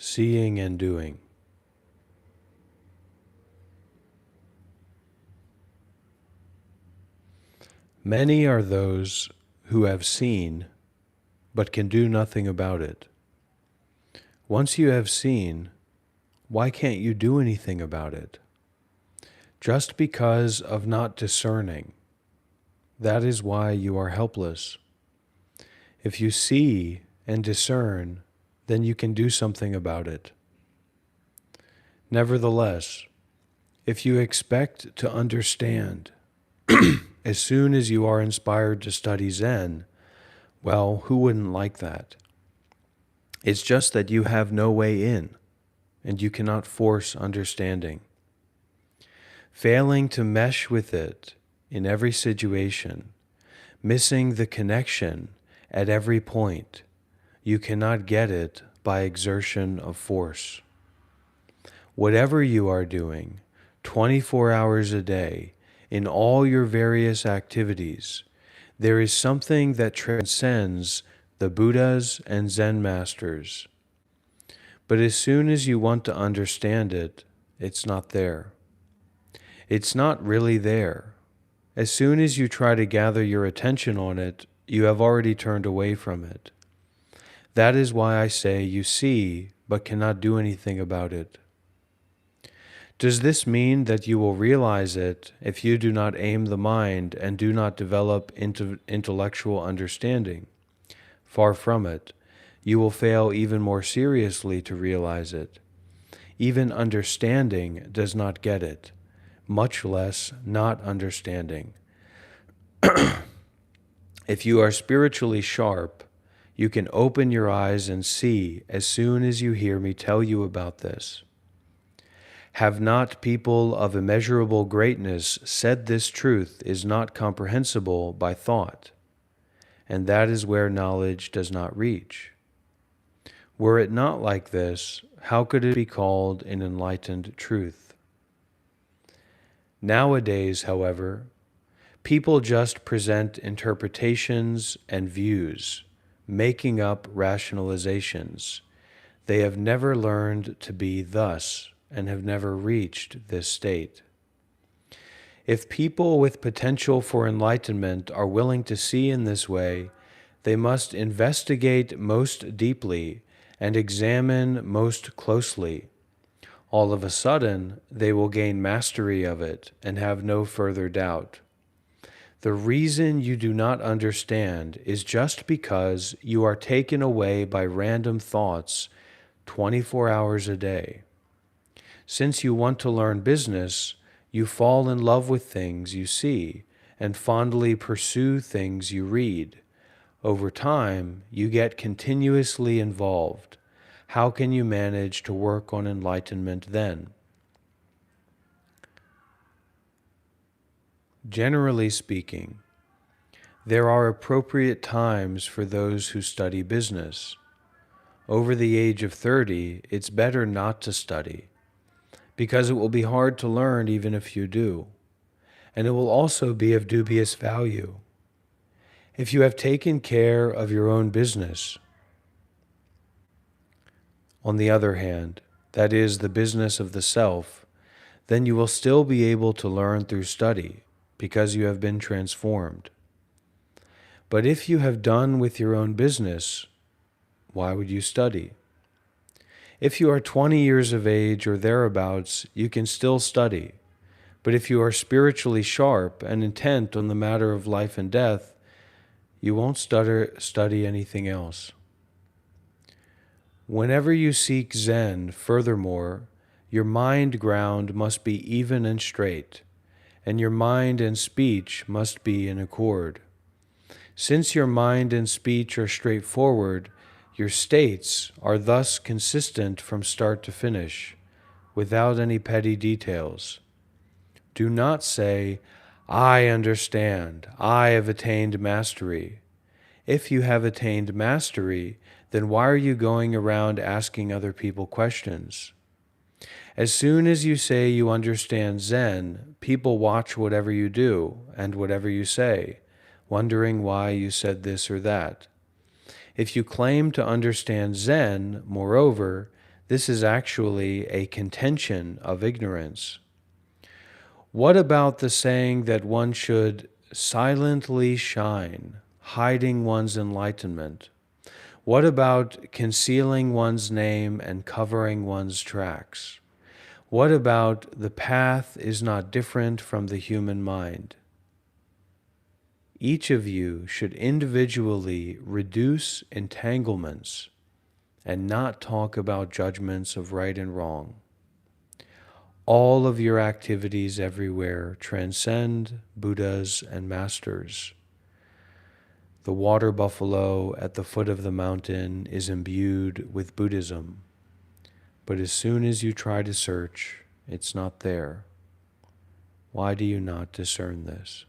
Seeing and doing. Many are those who have seen, but can do nothing about it. Once you have seen, why can't you do anything about it? Just because of not discerning. That is why you are helpless. If you see and discern, then you can do something about it. Nevertheless, if you expect to understand as soon as you are inspired to study Zen, well, who wouldn't like that? It's just that you have no way in, and you cannot force understanding. Failing to mesh with it in every situation, missing the connection at every point, you cannot get it by exertion of force. Whatever you are doing, 24 hours a day, in all your various activities, there is something that transcends the Buddhas and Zen masters. But as soon as you want to understand it, it's not there. It's not really there. As soon as you try to gather your attention on it, you have already turned away from it. That is why I say you see, but cannot do anything about it. Does this mean that you will realize it if you do not aim the mind and do not develop intellectual understanding? Far from it. You will fail even more seriously to realize it. Even understanding does not get it, much less not understanding. If you are spiritually sharp, you can open your eyes and see as soon as you hear me tell you about this. Have not people of immeasurable greatness said this truth is not comprehensible by thought? And that is where knowledge does not reach. Were it not like this, how could it be called an enlightened truth? Nowadays, however, people just present interpretations and views, making up rationalizations. They have never learned to be thus and have never reached this state. If people with potential for enlightenment are willing to see in this way, they must investigate most deeply and examine most closely. All of a sudden, they will gain mastery of it and have no further doubt. The reason you do not understand is just because you are taken away by random thoughts 24 hours a day. Since you want to learn business, you fall in love with things you see and fondly pursue things you read. Over time, you get continuously involved. How can you manage to work on enlightenment then? Generally speaking, there are appropriate times for those who study business. Over the age of 30, it's better not to study, because it will be hard to learn even if you do, and it will also be of dubious value. If you have taken care of your own business, on the other hand, that is the business of the self, then you will still be able to learn through study, because you have been transformed. But if you have done with your own business, why would you study? If you are 20 years of age or thereabouts, you can still study. But if you are spiritually sharp and intent on the matter of life and death, you won't study anything else. Whenever you seek Zen, furthermore, your mind ground must be even and straight, and your mind and speech must be in accord. Since your mind and speech are straightforward, your states are thus consistent from start to finish, without any petty details. Do not say, I understand, I have attained mastery. If you have attained mastery, then why are you going around asking other people questions? As soon as you say you understand Zen, people watch whatever you do and whatever you say, wondering why you said this or that. If you claim to understand Zen, moreover, this is actually a contention of ignorance. What about the saying that one should silently shine, hiding one's enlightenment? What about concealing one's name and covering one's tracks? What about the path is not different from the human mind? Each of you should individually reduce entanglements and not talk about judgments of right and wrong. All of your activities everywhere transcend Buddhas and masters. The water buffalo at the foot of the mountain is imbued with Buddhism, but as soon as you try to search, it's not there. Why do you not discern this?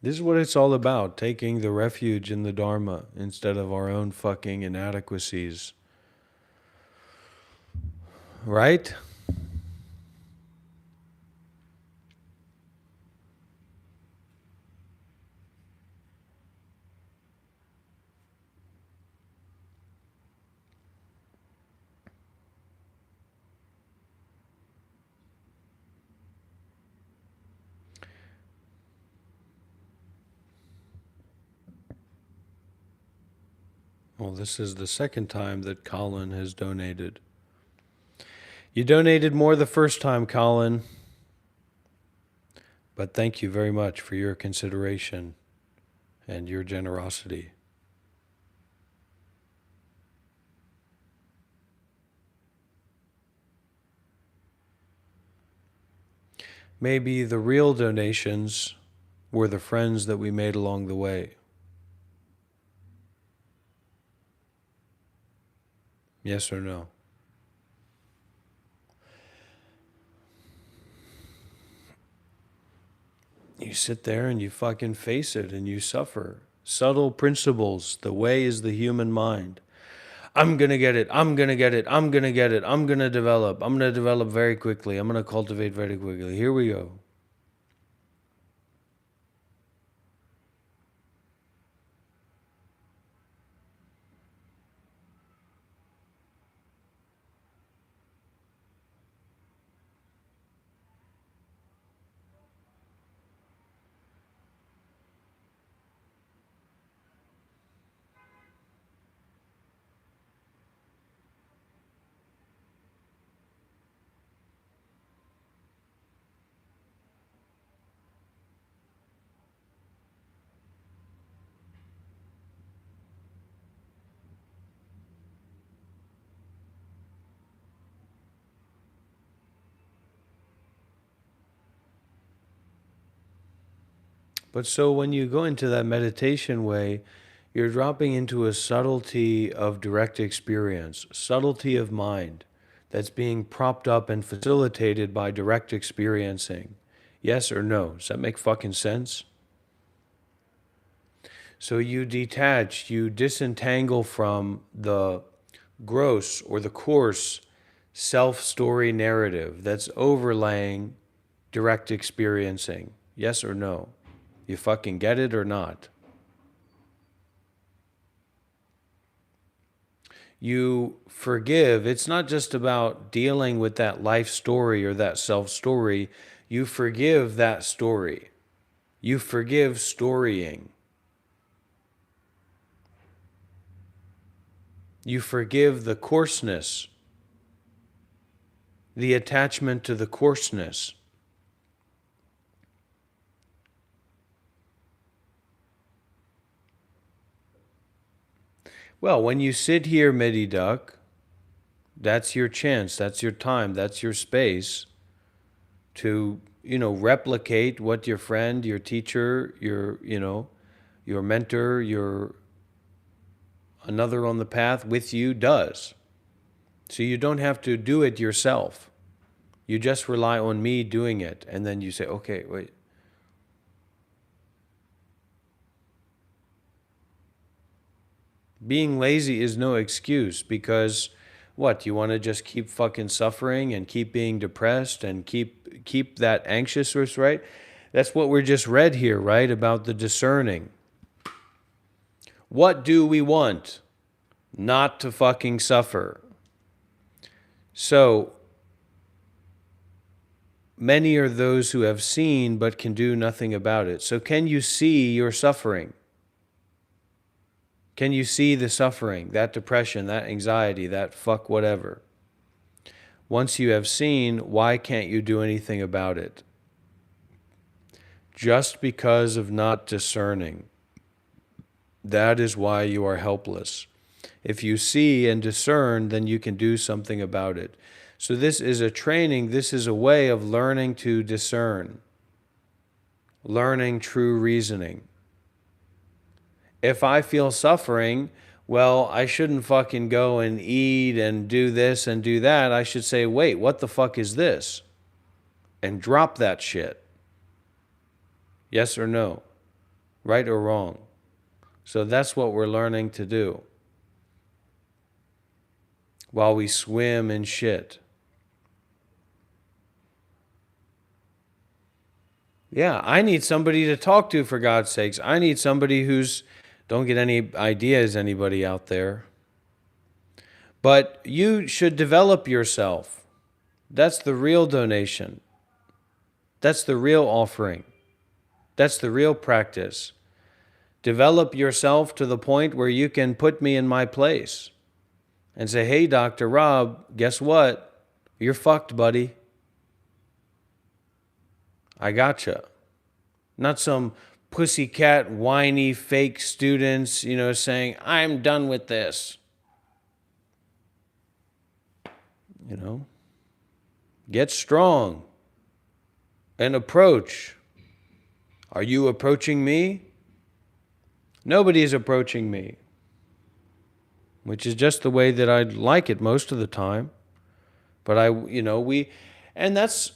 This is what it's all about, taking the refuge in the Dharma instead of our own fucking inadequacies. Right? Well, this is the second time that Colin has donated. You donated more the first time, Colin. But thank you very much for your consideration and your generosity. Maybe the real donations were the friends that we made along the way. Yes or no? You sit there and you fucking face it and you suffer. Subtle principles, the way is the human mind. I'm going to get it. I'm going to get it. I'm going to get it. I'm going to develop. I'm going to develop very quickly. I'm going to cultivate very quickly. Here we go. But so when you go into that meditation way, you're dropping into a subtlety of direct experience, subtlety of mind that's being propped up and facilitated by direct experiencing. Yes or no? Does that make fucking sense? So you detach, you disentangle from the gross or the coarse self-story narrative that's overlaying direct experiencing. Yes or no? You fucking get it or not? You forgive. It's not just about dealing with that life story or that self story. You forgive that story. You forgive storying. You forgive the coarseness, the attachment to the coarseness. Well, when you sit here, Midi Duck, that's your chance, that's your time, that's your space to, replicate what your friend, your teacher, your mentor, your another on the path with you does. So you don't have to do it yourself. You just rely on me doing it. And then you say, okay, wait. Being lazy is no excuse because what? You want to just keep fucking suffering and keep being depressed and keep that anxiousness, right? That's what we're just read here, right? About the discerning. What do we want? Not to fucking suffer. So, many are those who have seen but can do nothing about it. So can you see your suffering? Can you see the suffering, that depression, that anxiety, that fuck whatever? Once you have seen, why can't you do anything about it? Just because of not discerning. That is why you are helpless. If you see and discern, then you can do something about it. So this is a training, this is a way of learning to discern, learning true reasoning. If I feel suffering, well, I shouldn't fucking go and eat and do this and do that. I should say, wait, what the fuck is this? And drop that shit. Yes or no? Right or wrong? So that's what we're learning to do while we swim in shit. Yeah, I need somebody to talk to, for God's sakes. I need somebody who's, don't get any ideas, anybody out there. But you should develop yourself. That's the real donation. That's the real offering. That's the real practice. Develop yourself to the point where you can put me in my place and say, hey, Dr. Rob, guess what? You're fucked, buddy. I gotcha. Not some pussycat, whiny, fake students, saying, I'm done with this. Get strong and approach. Are you approaching me? Nobody is approaching me, which is just the way that I'd like it most of the time. But and that's,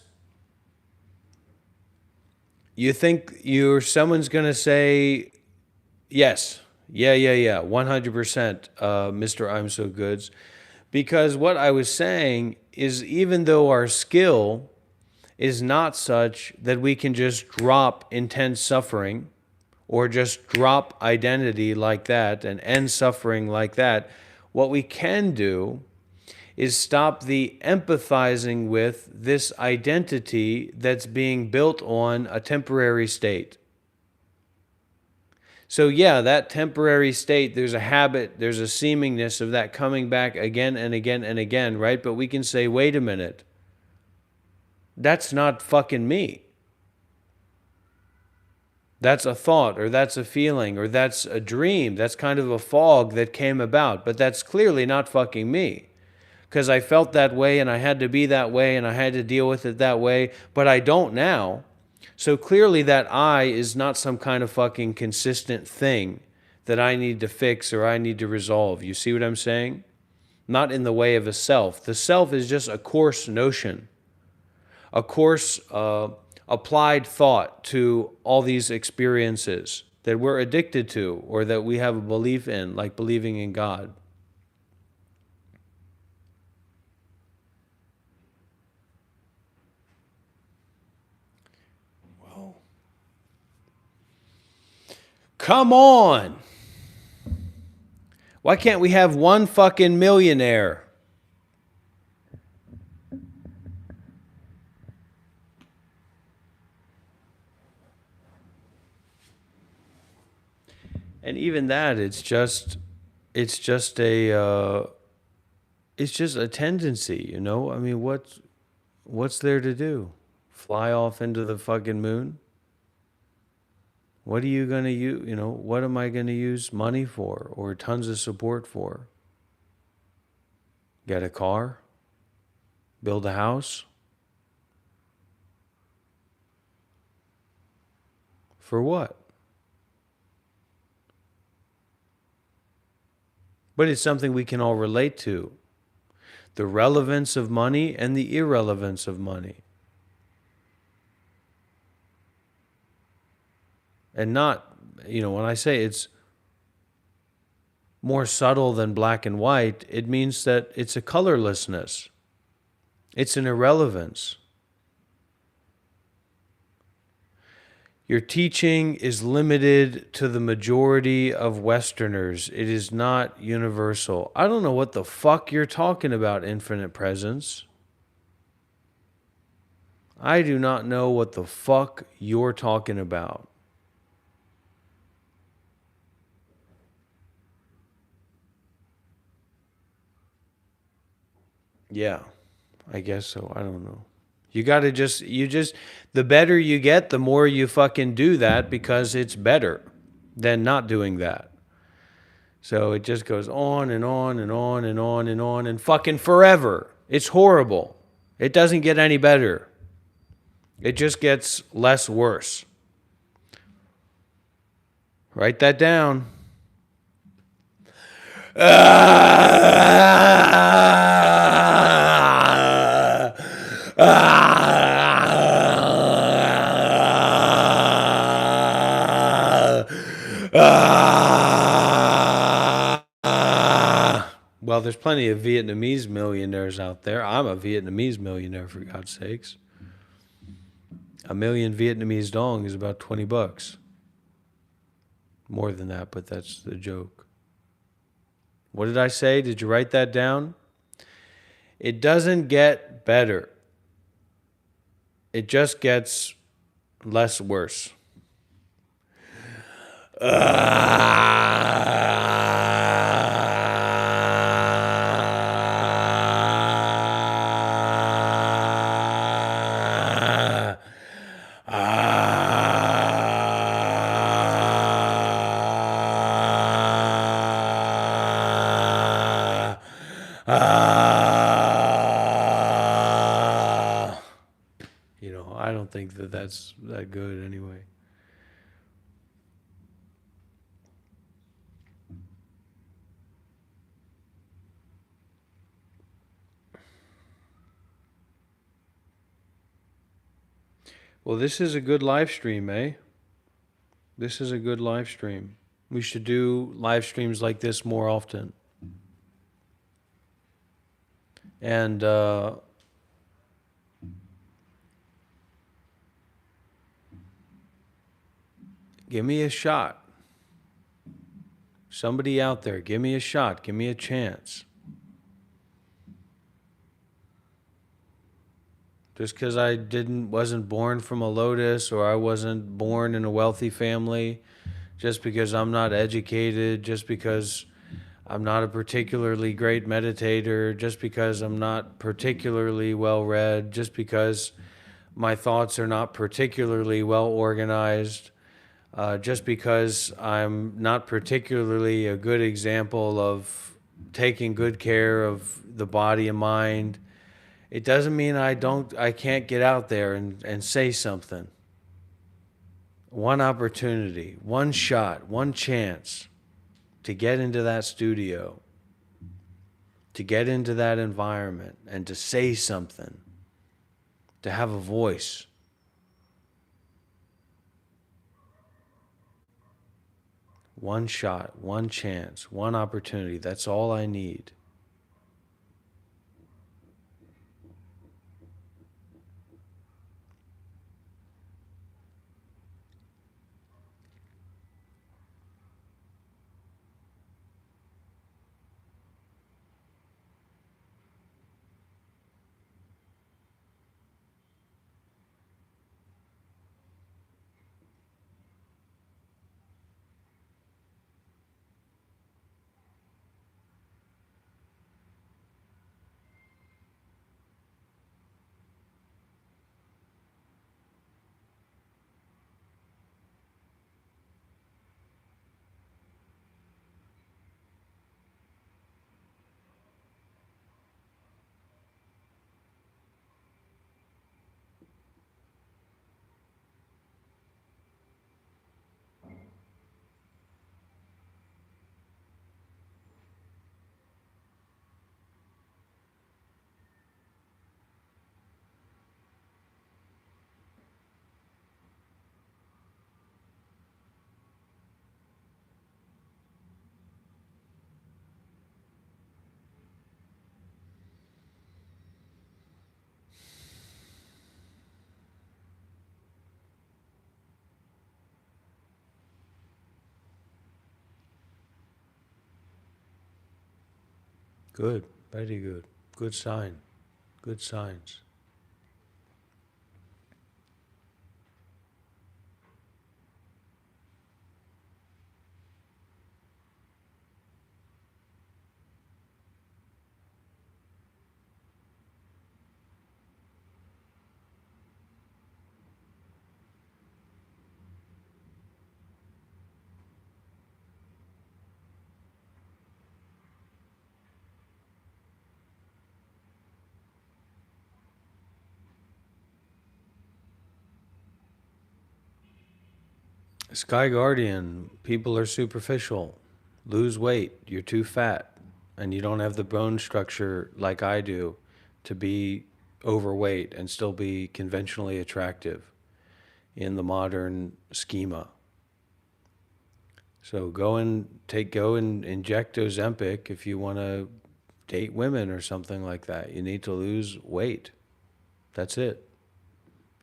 you think someone's going to say, yes, Yeah, yeah, yeah. 100%, Mr. I'm So Goods. Because what I was saying is even though our skill is not such that we can just drop intense suffering or just drop identity like that and end suffering like that, what we can do is stop the empathizing with this identity that's being built on a temporary state. So, yeah, that temporary state, there's a habit, there's a seemingness of that coming back again and again and again, right? But we can say, wait a minute, that's not fucking me. That's a thought, or that's a feeling, or that's a dream. That's kind of a fog that came about, but that's clearly not fucking me. Because I felt that way and I had to be that way and I had to deal with it that way, but I don't now. So clearly that I is not some kind of fucking consistent thing that I need to fix or I need to resolve. You see what I'm saying? Not in the way of a self. The self is just a coarse notion, a coarse applied thought to all these experiences that we're addicted to or that we have a belief in, like believing in God. Come on! Why can't we have one fucking millionaire? And even that, it's just a tendency, you know. I mean, what's there to do? Fly off into the fucking moon? What are you gonna use? You know, what am I gonna use money for or tons of support for? Get a car? Build a house? For what? But it's something we can all relate to. The relevance of money and the irrelevance of money. And not, you know, when I say it's more subtle than black and white, it means that it's a colorlessness. It's an irrelevance. Your teaching is limited to the majority of Westerners. It is not universal. I don't know what the fuck you're talking about, Infinite Presence. I do not know what the fuck you're talking about. Yeah, I guess so. I don't know. You got to the better you get, the more you fucking do that because it's better than not doing that. So it just goes on and on and on and on and on and fucking forever. It's horrible. It doesn't get any better. It just gets less worse. Write that down. Well, there's plenty of Vietnamese millionaires out there. I'm a Vietnamese millionaire, for God's sakes. A million Vietnamese dong is about $20. More than that, but that's the joke. What did I say? Did you write that down? It doesn't get better. It just gets less worse. You know, I don't think that that's that good anyway. Well, this is a good live stream, eh? This is a good live stream. We should do live streams like this more often. And give me a shot. Somebody out there, give me a shot. Give me a chance. Just because I wasn't born from a lotus, or I wasn't born in a wealthy family, just because I'm not educated, just because I'm not a particularly great meditator, just because I'm not particularly well read, just because my thoughts are not particularly well organized, just because I'm not particularly a good example of taking good care of the body and mind, it doesn't mean I can't get out there and say something. One opportunity, one shot, one chance to get into that studio, to get into that environment and to say something, to have a voice. One shot, one chance, one opportunity. That's all I need. Good, very good. Good sign. Good signs. Sky Guardian, people are superficial. Lose weight. You're too fat. And you don't have the bone structure like I do to be overweight and still be conventionally attractive in the modern schema. So go and inject Ozempic if you want to date women or something like that. You need to lose weight. That's it.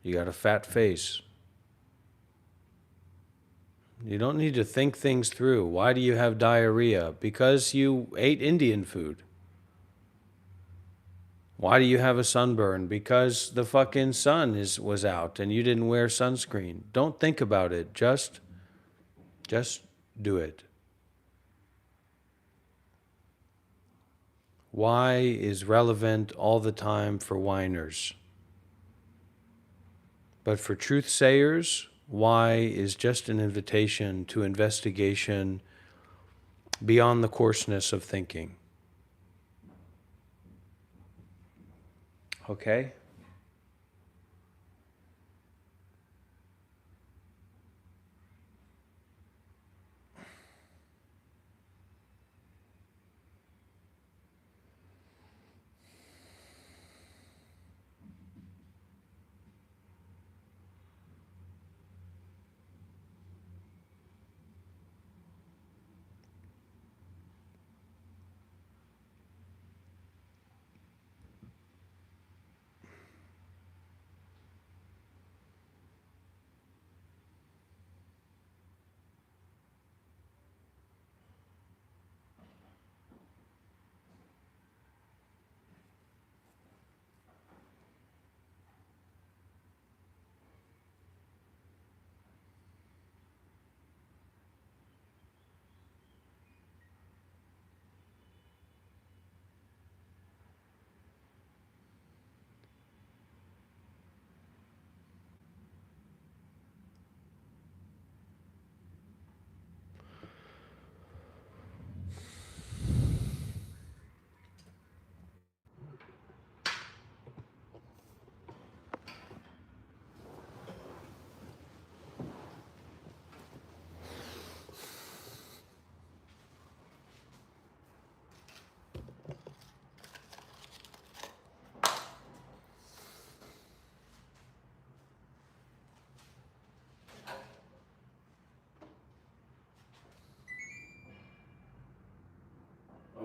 You got a fat face. You don't need to think things through. Why do you have diarrhea? Because you ate Indian food. Why do you have a sunburn? Because the fucking sun was out and you didn't wear sunscreen. Don't think about it. Just do it. Why is relevant all the time for whiners. But for truth sayers, why is just an invitation to investigation beyond the coarseness of thinking. Okay?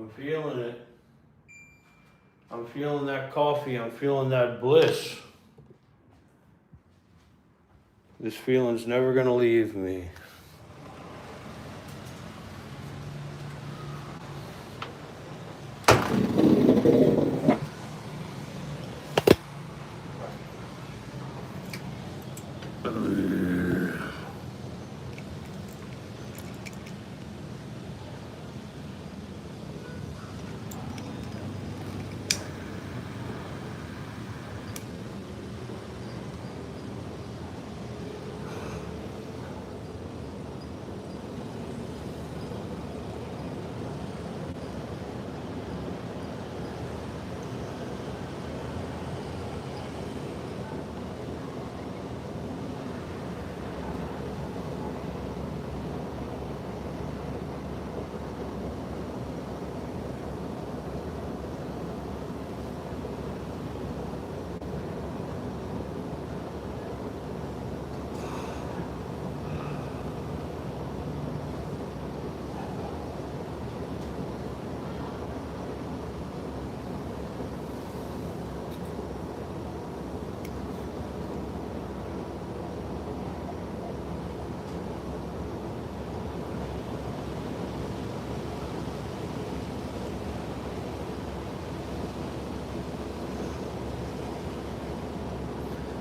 I'm feeling it. I'm feeling that coffee. I'm feeling that bliss. This feeling's never gonna leave me.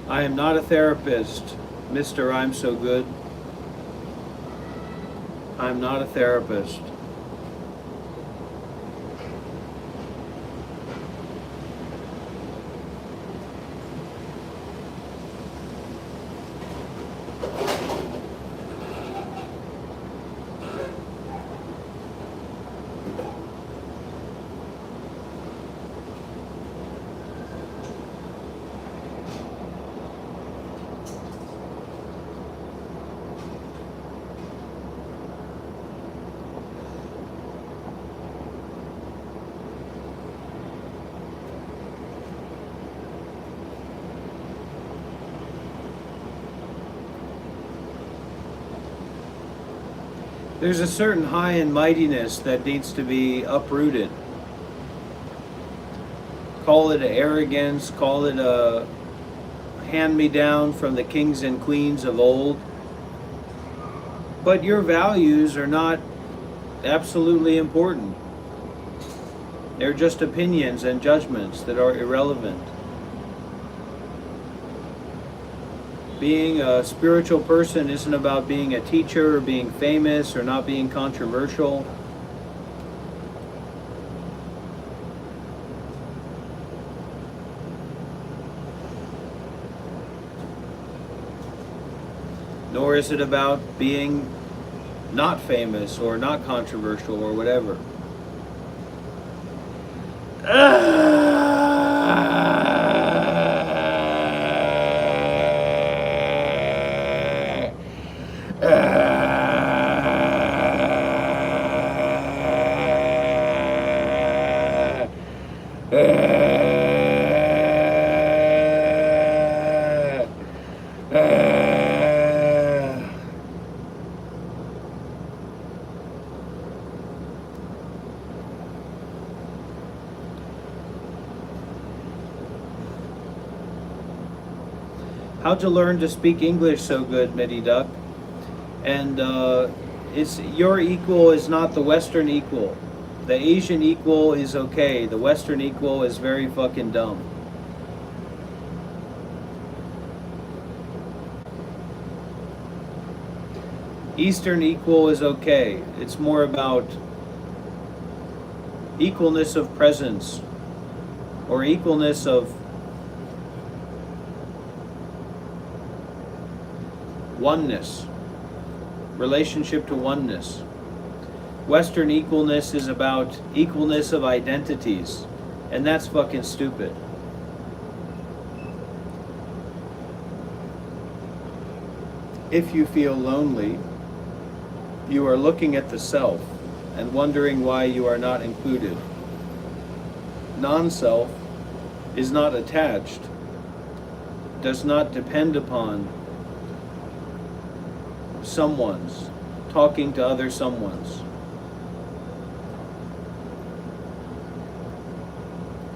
I am not a therapist, Mr. I'm so good. I'm not a therapist. There's a certain high and mightiness that needs to be uprooted. Call it arrogance, call it a hand-me-down from the kings and queens of old. But your values are not absolutely important. They're just opinions and judgments that are irrelevant. Being a spiritual person isn't about being a teacher or being famous or not being controversial. Nor is it about being not famous or not controversial or whatever. How to learn to speak English so good, Midi Duck. And it's your equal is not the Western equal. The Asian equal is okay. The Western equal is very fucking dumb. Eastern equal is okay. It's more about equalness of presence or equalness of oneness, relationship to oneness. Western equalness is about equalness of identities, and that's fucking stupid. If you feel lonely, you are looking at the self and wondering why you are not included. Non-self is not attached, does not depend upon someone's, talking to other someone's.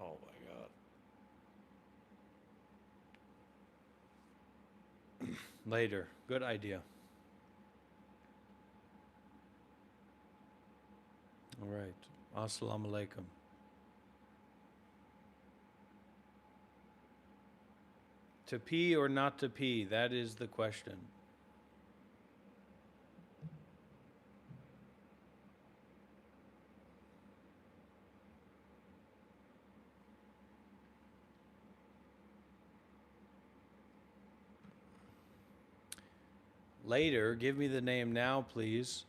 Oh my God. Later. Good idea. All right. Assalamu alaikum. To pee or not to pee? That is the question. Later, give me the name now, please.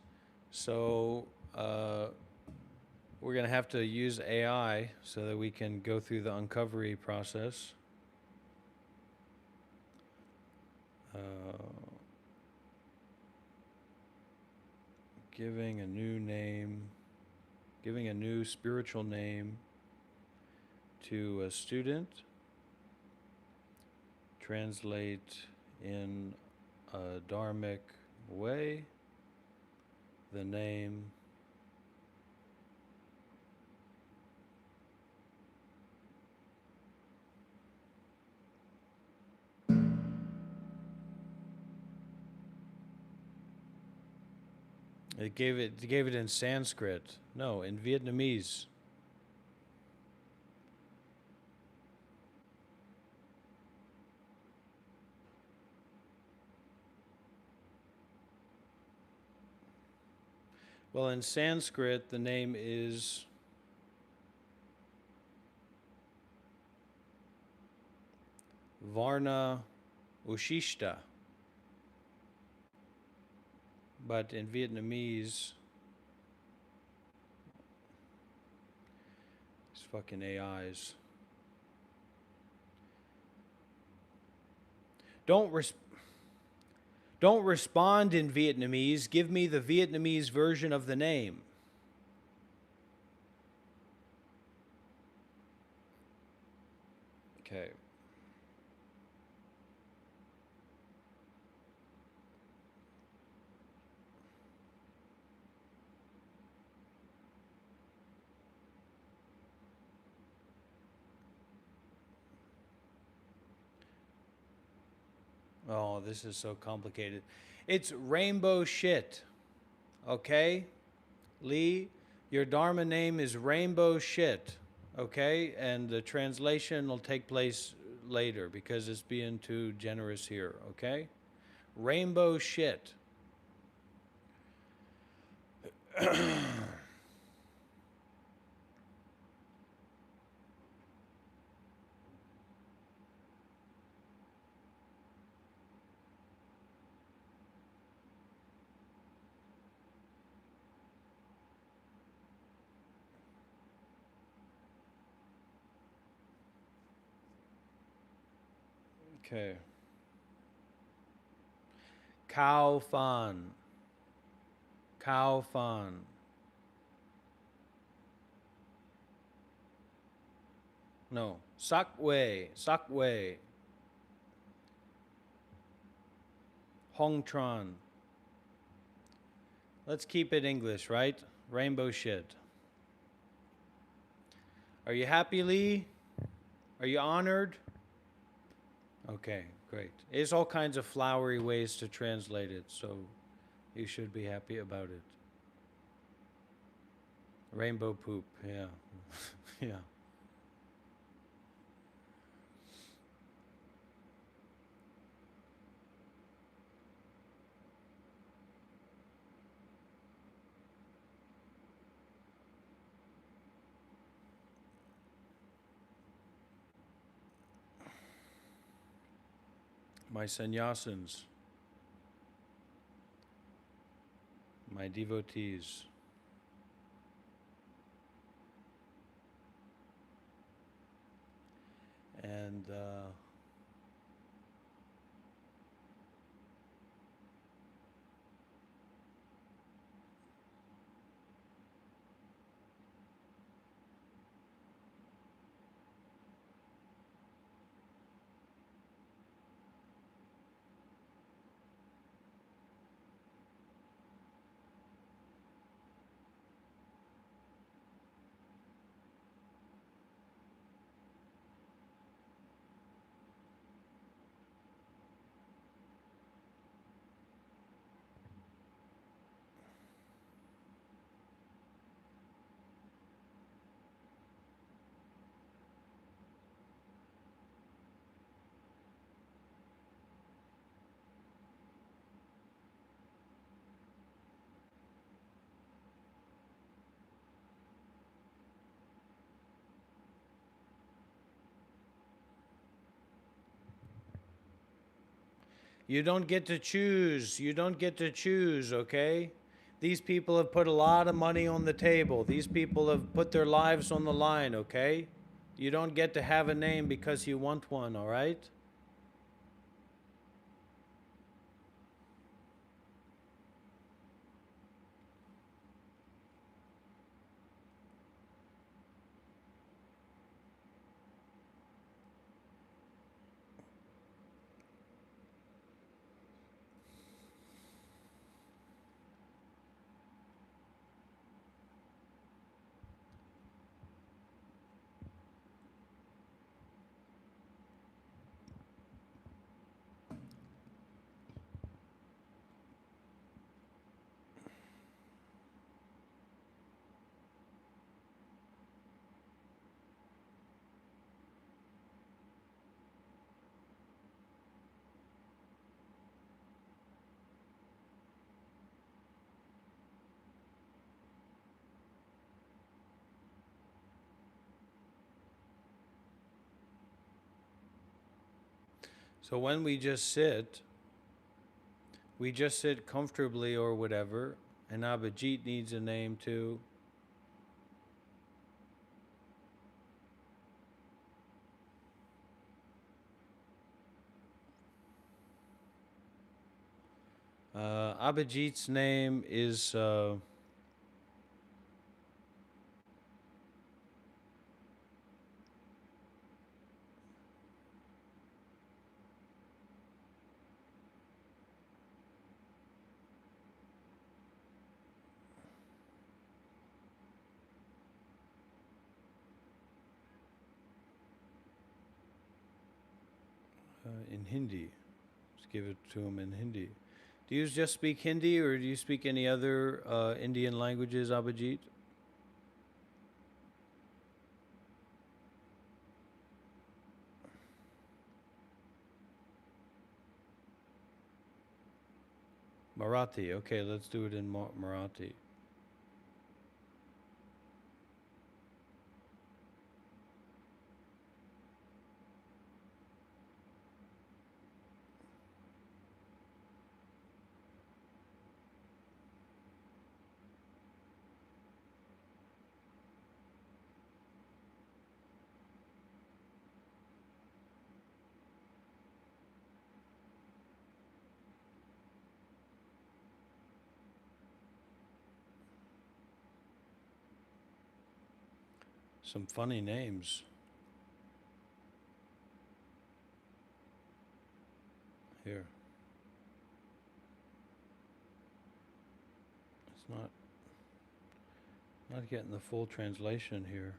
So we're going to have to use AI so that we can go through the uncovery process. Giving a new name, giving a new spiritual name to a student. Translate in a dharmic way the name It gave it in Sanskrit. No, in Vietnamese. Well, in Sanskrit, the name is Varna Ushishta. But in Vietnamese, these fucking AIs. Don't respond in Vietnamese. Give me the Vietnamese version of the name. Okay. Oh, this is so complicated. It's rainbow shit. Okay? Lee, your Dharma name is rainbow shit. Okay? And the translation will take place later because it's being too generous here. Okay? Rainbow shit. Okay. Cow Fan. Cow Fan. No. Sakway. Sakway. Hongtron. Let's keep it English, right? Rainbow shit. Are you happy, Lee? Are you honored? Okay, great. There's all kinds of flowery ways to translate it, so you should be happy about it. Rainbow poop, yeah. Yeah. My sannyasins, my devotees. And You don't get to choose. You don't get to choose, okay? These people have put a lot of money on the table. These people have put their lives on the line, okay? You don't get to have a name because you want one, all right? So when we just sit comfortably or whatever, and Abhijit needs a name too. Abhijit's name is in Hindi. Let's give it to him in Hindi. Do you just speak Hindi or do you speak any other Indian languages, Abhijit? Marathi. Okay, let's do it in Marathi. Some funny names. Here. It's not getting the full translation here.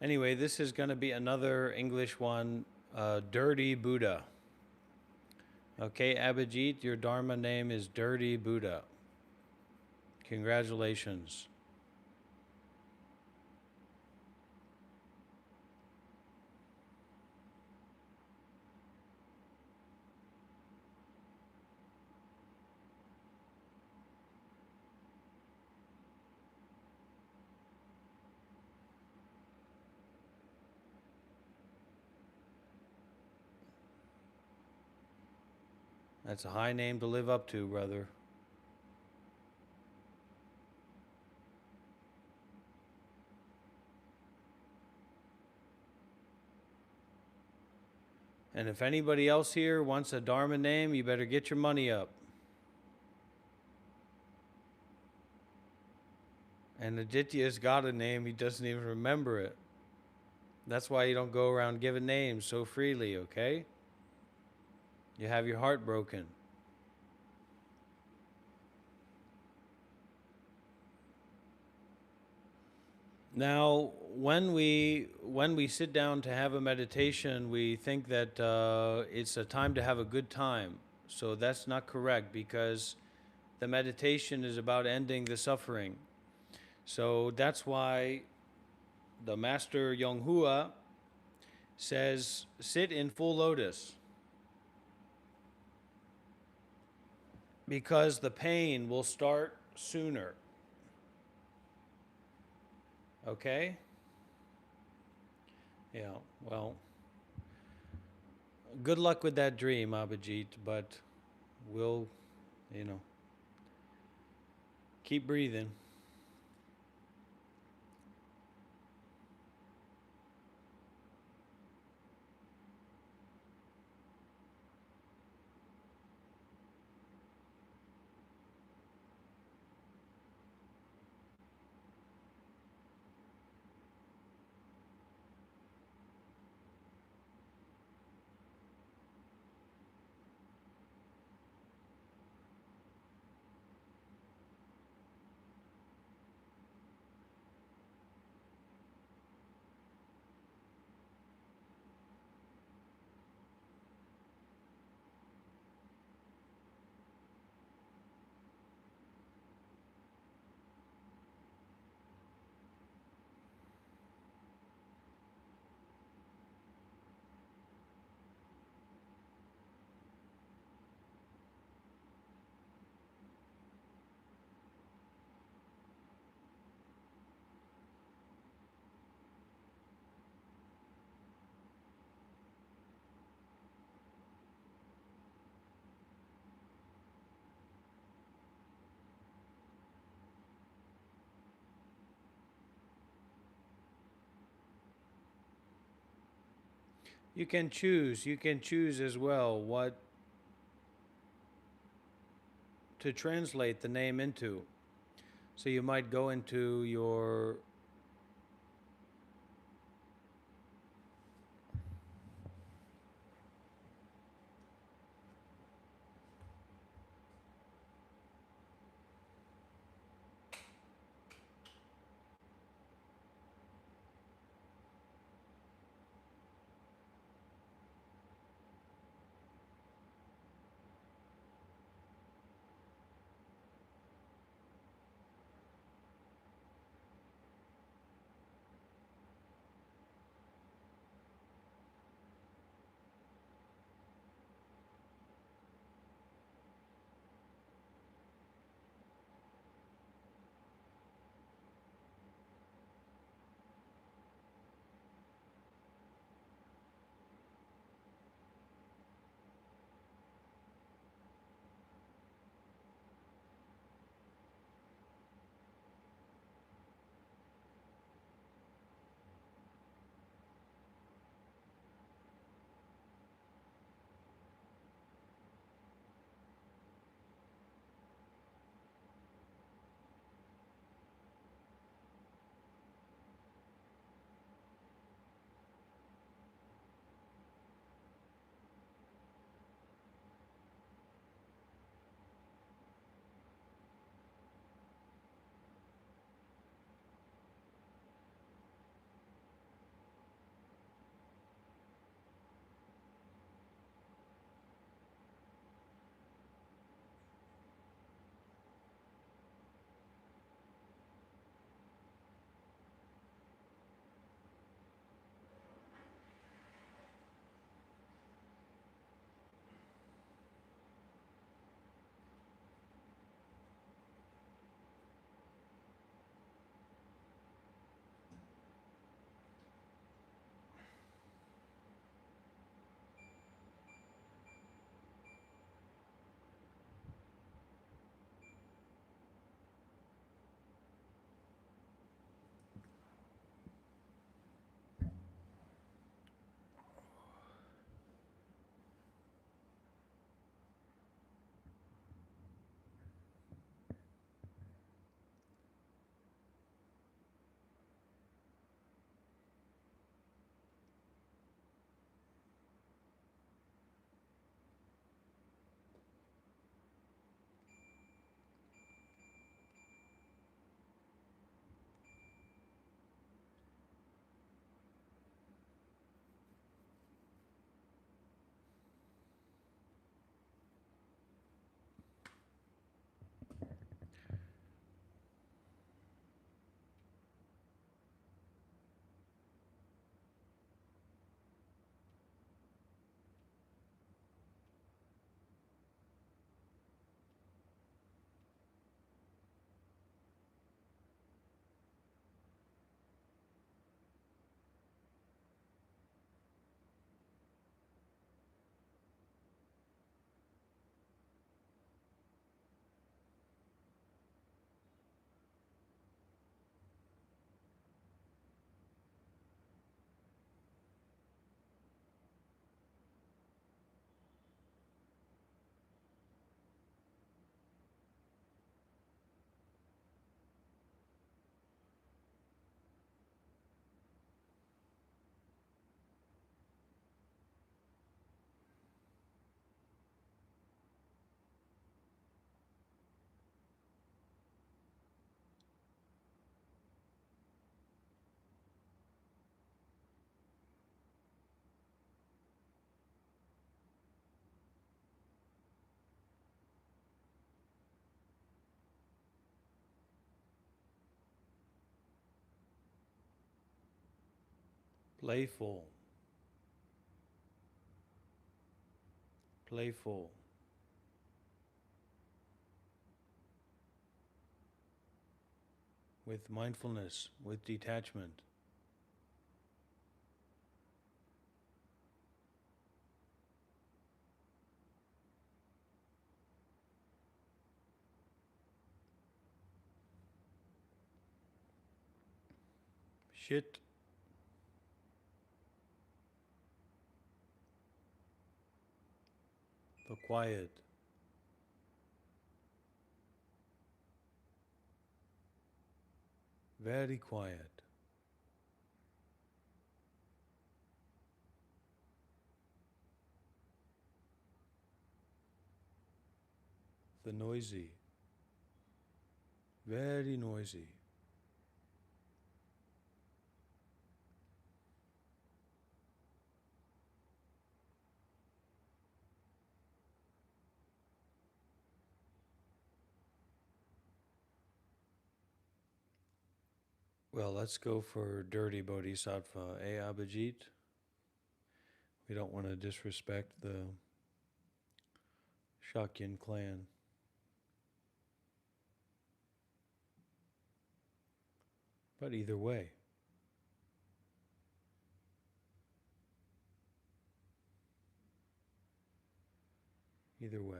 Anyway, this is going to be another English one, Dirty Buddha. Okay, Abhijit, your Dharma name is Dirty Buddha. Congratulations. That's a high name to live up to, brother. And if anybody else here wants a Dharma name, you better get your money up. And Aditya's got a name, he doesn't even remember it. That's why you don't go around giving names so freely, okay? You have your heart broken. Now, when we sit down to have a meditation, we think that it's a time to have a good time. So that's not correct because the meditation is about ending the suffering. So that's why the Master Yonghua says, sit in full lotus. Because the pain will start sooner. Okay? Yeah, well, good luck with that dream, Abhijit, but we'll, you know, keep breathing. You can choose. You can choose as well what to translate the name into. So you might go into your playful, playful, with mindfulness, with detachment. Shit, the quiet, very quiet. The noisy, very noisy. Well, let's go for dirty bodhisattva, Abhijit? We don't want to disrespect the Shakyan clan. But either way, either way.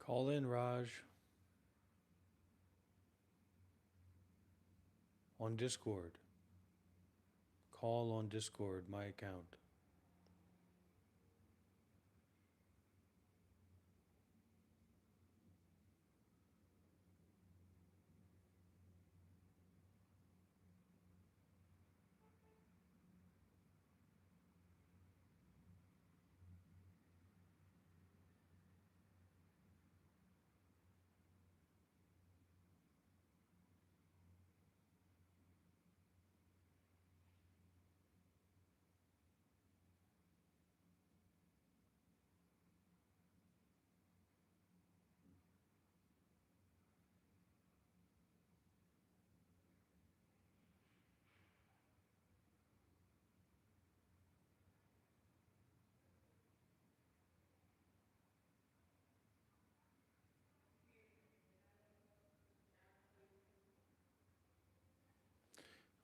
Call in Raj on Discord. Call on Discord, my account.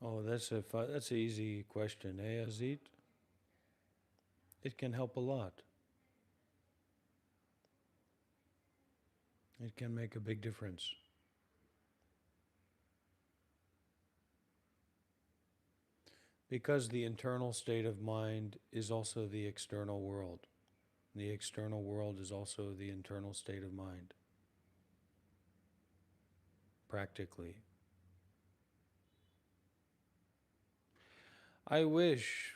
Oh, that's that's an easy question, eh, Azit? It can help a lot. It can make a big difference. Because the internal state of mind is also the external world. The external world is also the internal state of mind, practically. I wish,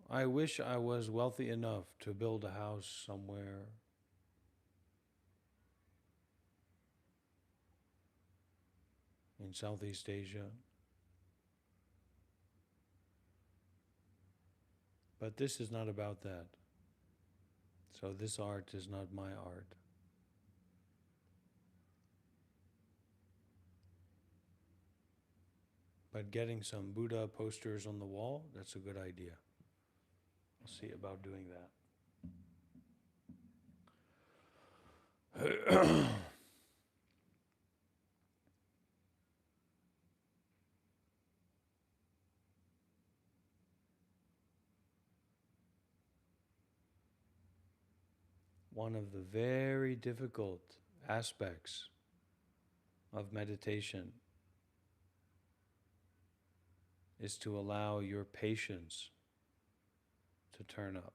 I wish I was wealthy enough to build a house somewhere in Southeast Asia. But this is not about that. So this art is not my art. But getting some Buddha posters on the wall, that's a good idea. I'll see about doing that. One of the very difficult aspects of meditation is to allow your patience to turn up.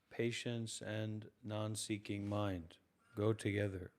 Patience and non-seeking mind go together.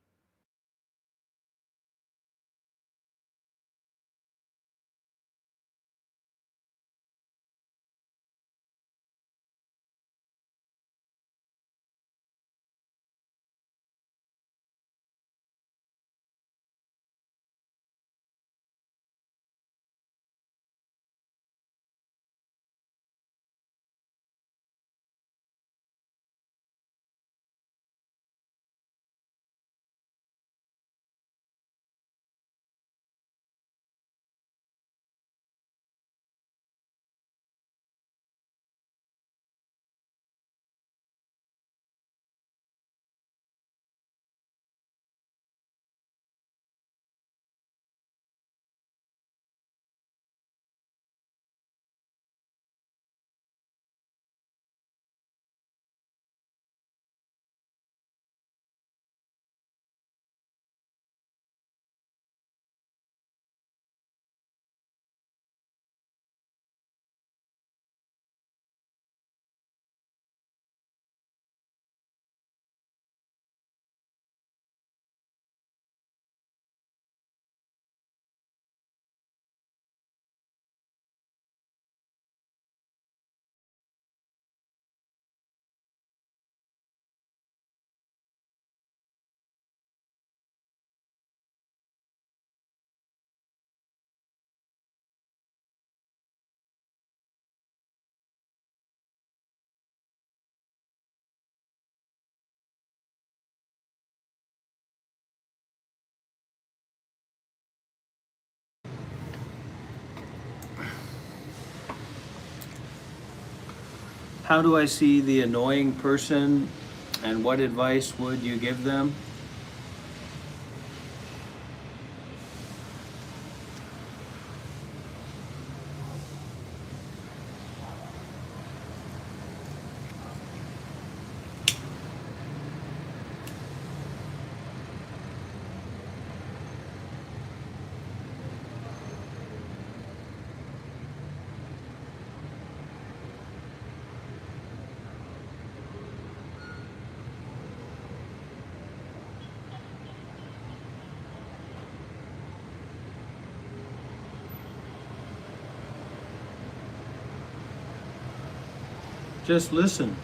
How do I see the annoying person, and what advice would you give them? Just listen.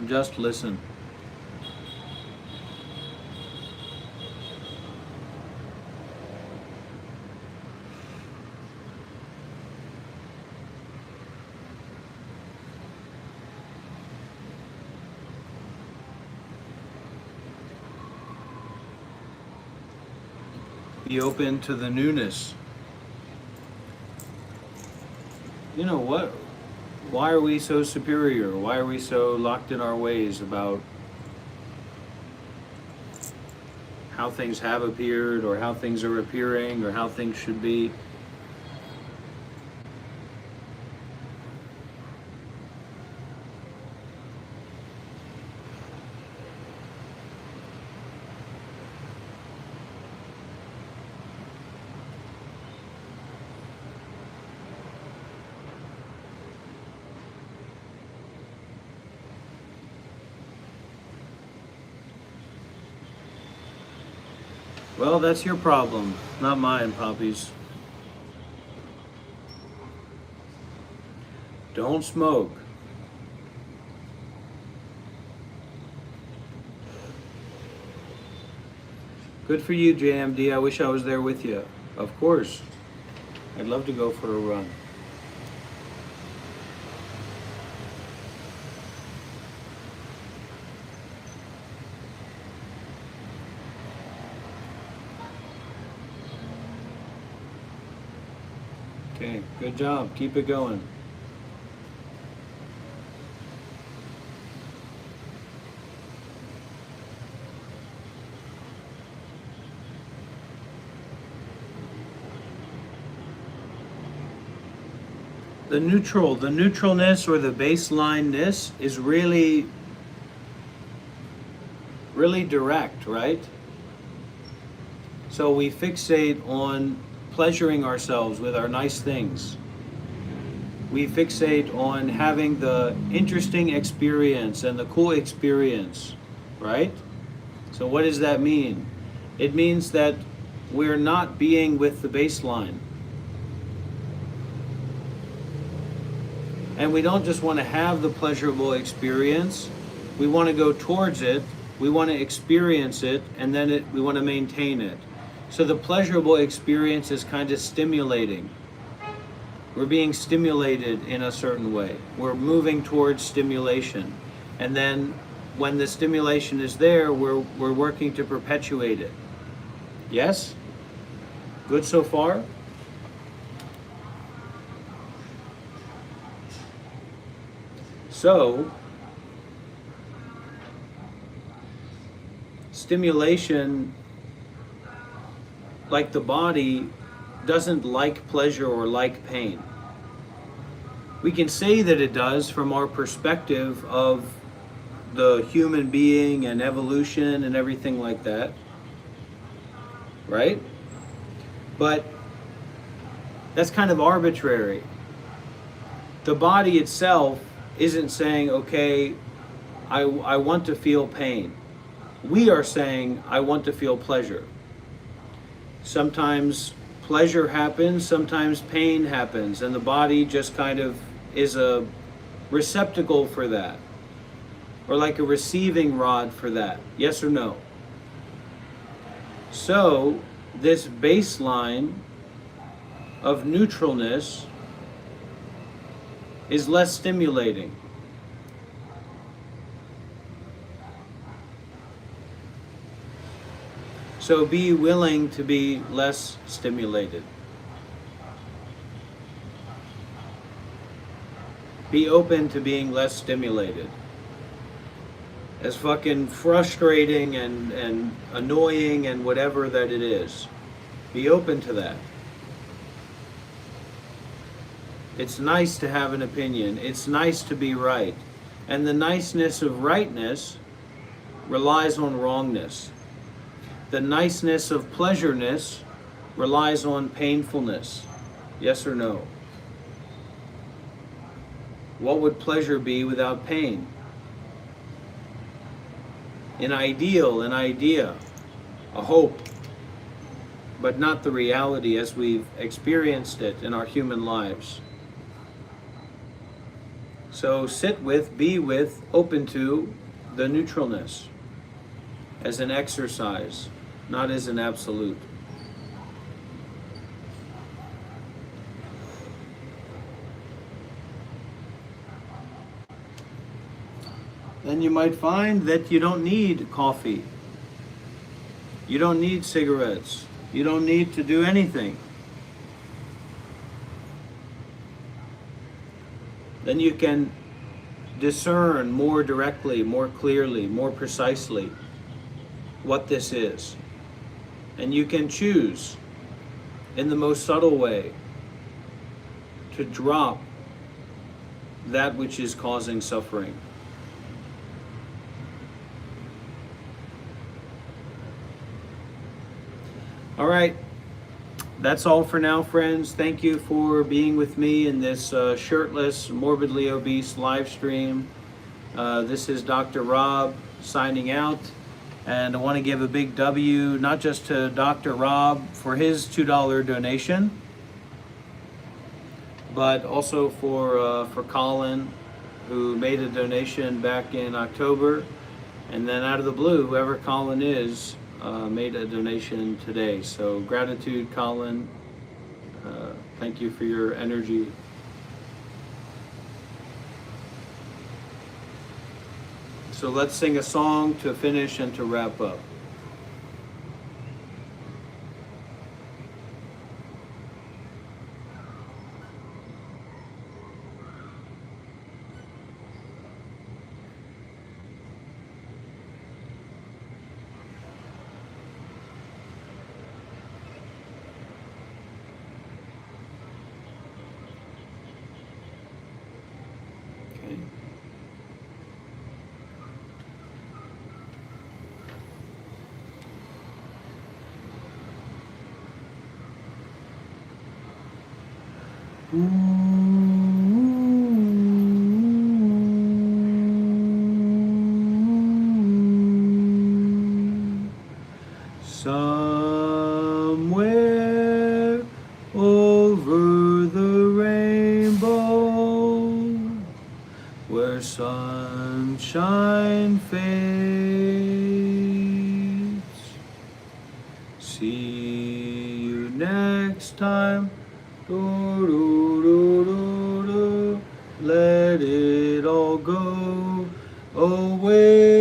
Just listen. Be open to the newness. You know what? Why are we so superior? Why are we so locked in our ways about how things have appeared or how things are appearing or how things should be. Well, that's your problem, not mine, Poppies. Don't smoke. Good for you, JMD. I wish I was there with you. Of course. I'd love to go for a run. Okay, good job. Keep it going. The neutralness or the baselineness is really direct, right? So we fixate on pleasuring ourselves with our nice things. We fixate on having the interesting experience and the cool experience, right? So what does that mean? It means that we're not being with the baseline. And we don't just want to have the pleasurable experience, we want to go towards it, we want to experience it, and then we want to maintain it. So the pleasurable experience is kind of stimulating. We're being stimulated in a certain way. We're moving towards stimulation. And then when the stimulation is there, we're working to perpetuate it. Yes? Good so far? So, stimulation, like the body, doesn't like pleasure or like pain. We can say that it does from our perspective of the human being and evolution and everything like that, right? But that's kind of arbitrary. The body itself isn't saying, okay, I want to feel pain. We are saying, I want to feel pleasure. Sometimes pleasure happens, sometimes pain happens, and the body just kind of is a receptacle for that, or like a receiving rod for that. Yes or no? So this baseline of neutralness is less stimulating. So be willing to be less stimulated. Be open to being less stimulated. As fucking frustrating and annoying and whatever that it is, be open to that. It's nice to have an opinion. It's nice to be right. And the niceness of rightness relies on wrongness. The niceness of pleasureness relies on painfulness. Yes or no? What would pleasure be without pain? An ideal, an idea, a hope, but not the reality as we've experienced it in our human lives. So sit with, be with, open to the neutralness as an exercise, not as an absolute. Then you might find that you don't need coffee. You don't need cigarettes. You don't need to do anything. Then you can discern more directly, more clearly, more precisely what this is. And you can choose in the most subtle way to drop that which is causing suffering. All right, that's all for now, friends. Thank you for being with me in this shirtless, morbidly obese live stream. This is Dr. Rob signing out. And I want to give a big W, not just to Dr. Rob for his $2 donation, but also for Colin, who made a donation back in October. And then out of the blue, whoever Colin is, made a donation today. So gratitude, Colin. Thank you for your energy. So let's sing a song to finish and to wrap up. Okay. Somewhere over the rainbow, where sunshine fades, see you next time. Do, do, do, do, do. Let it all go away.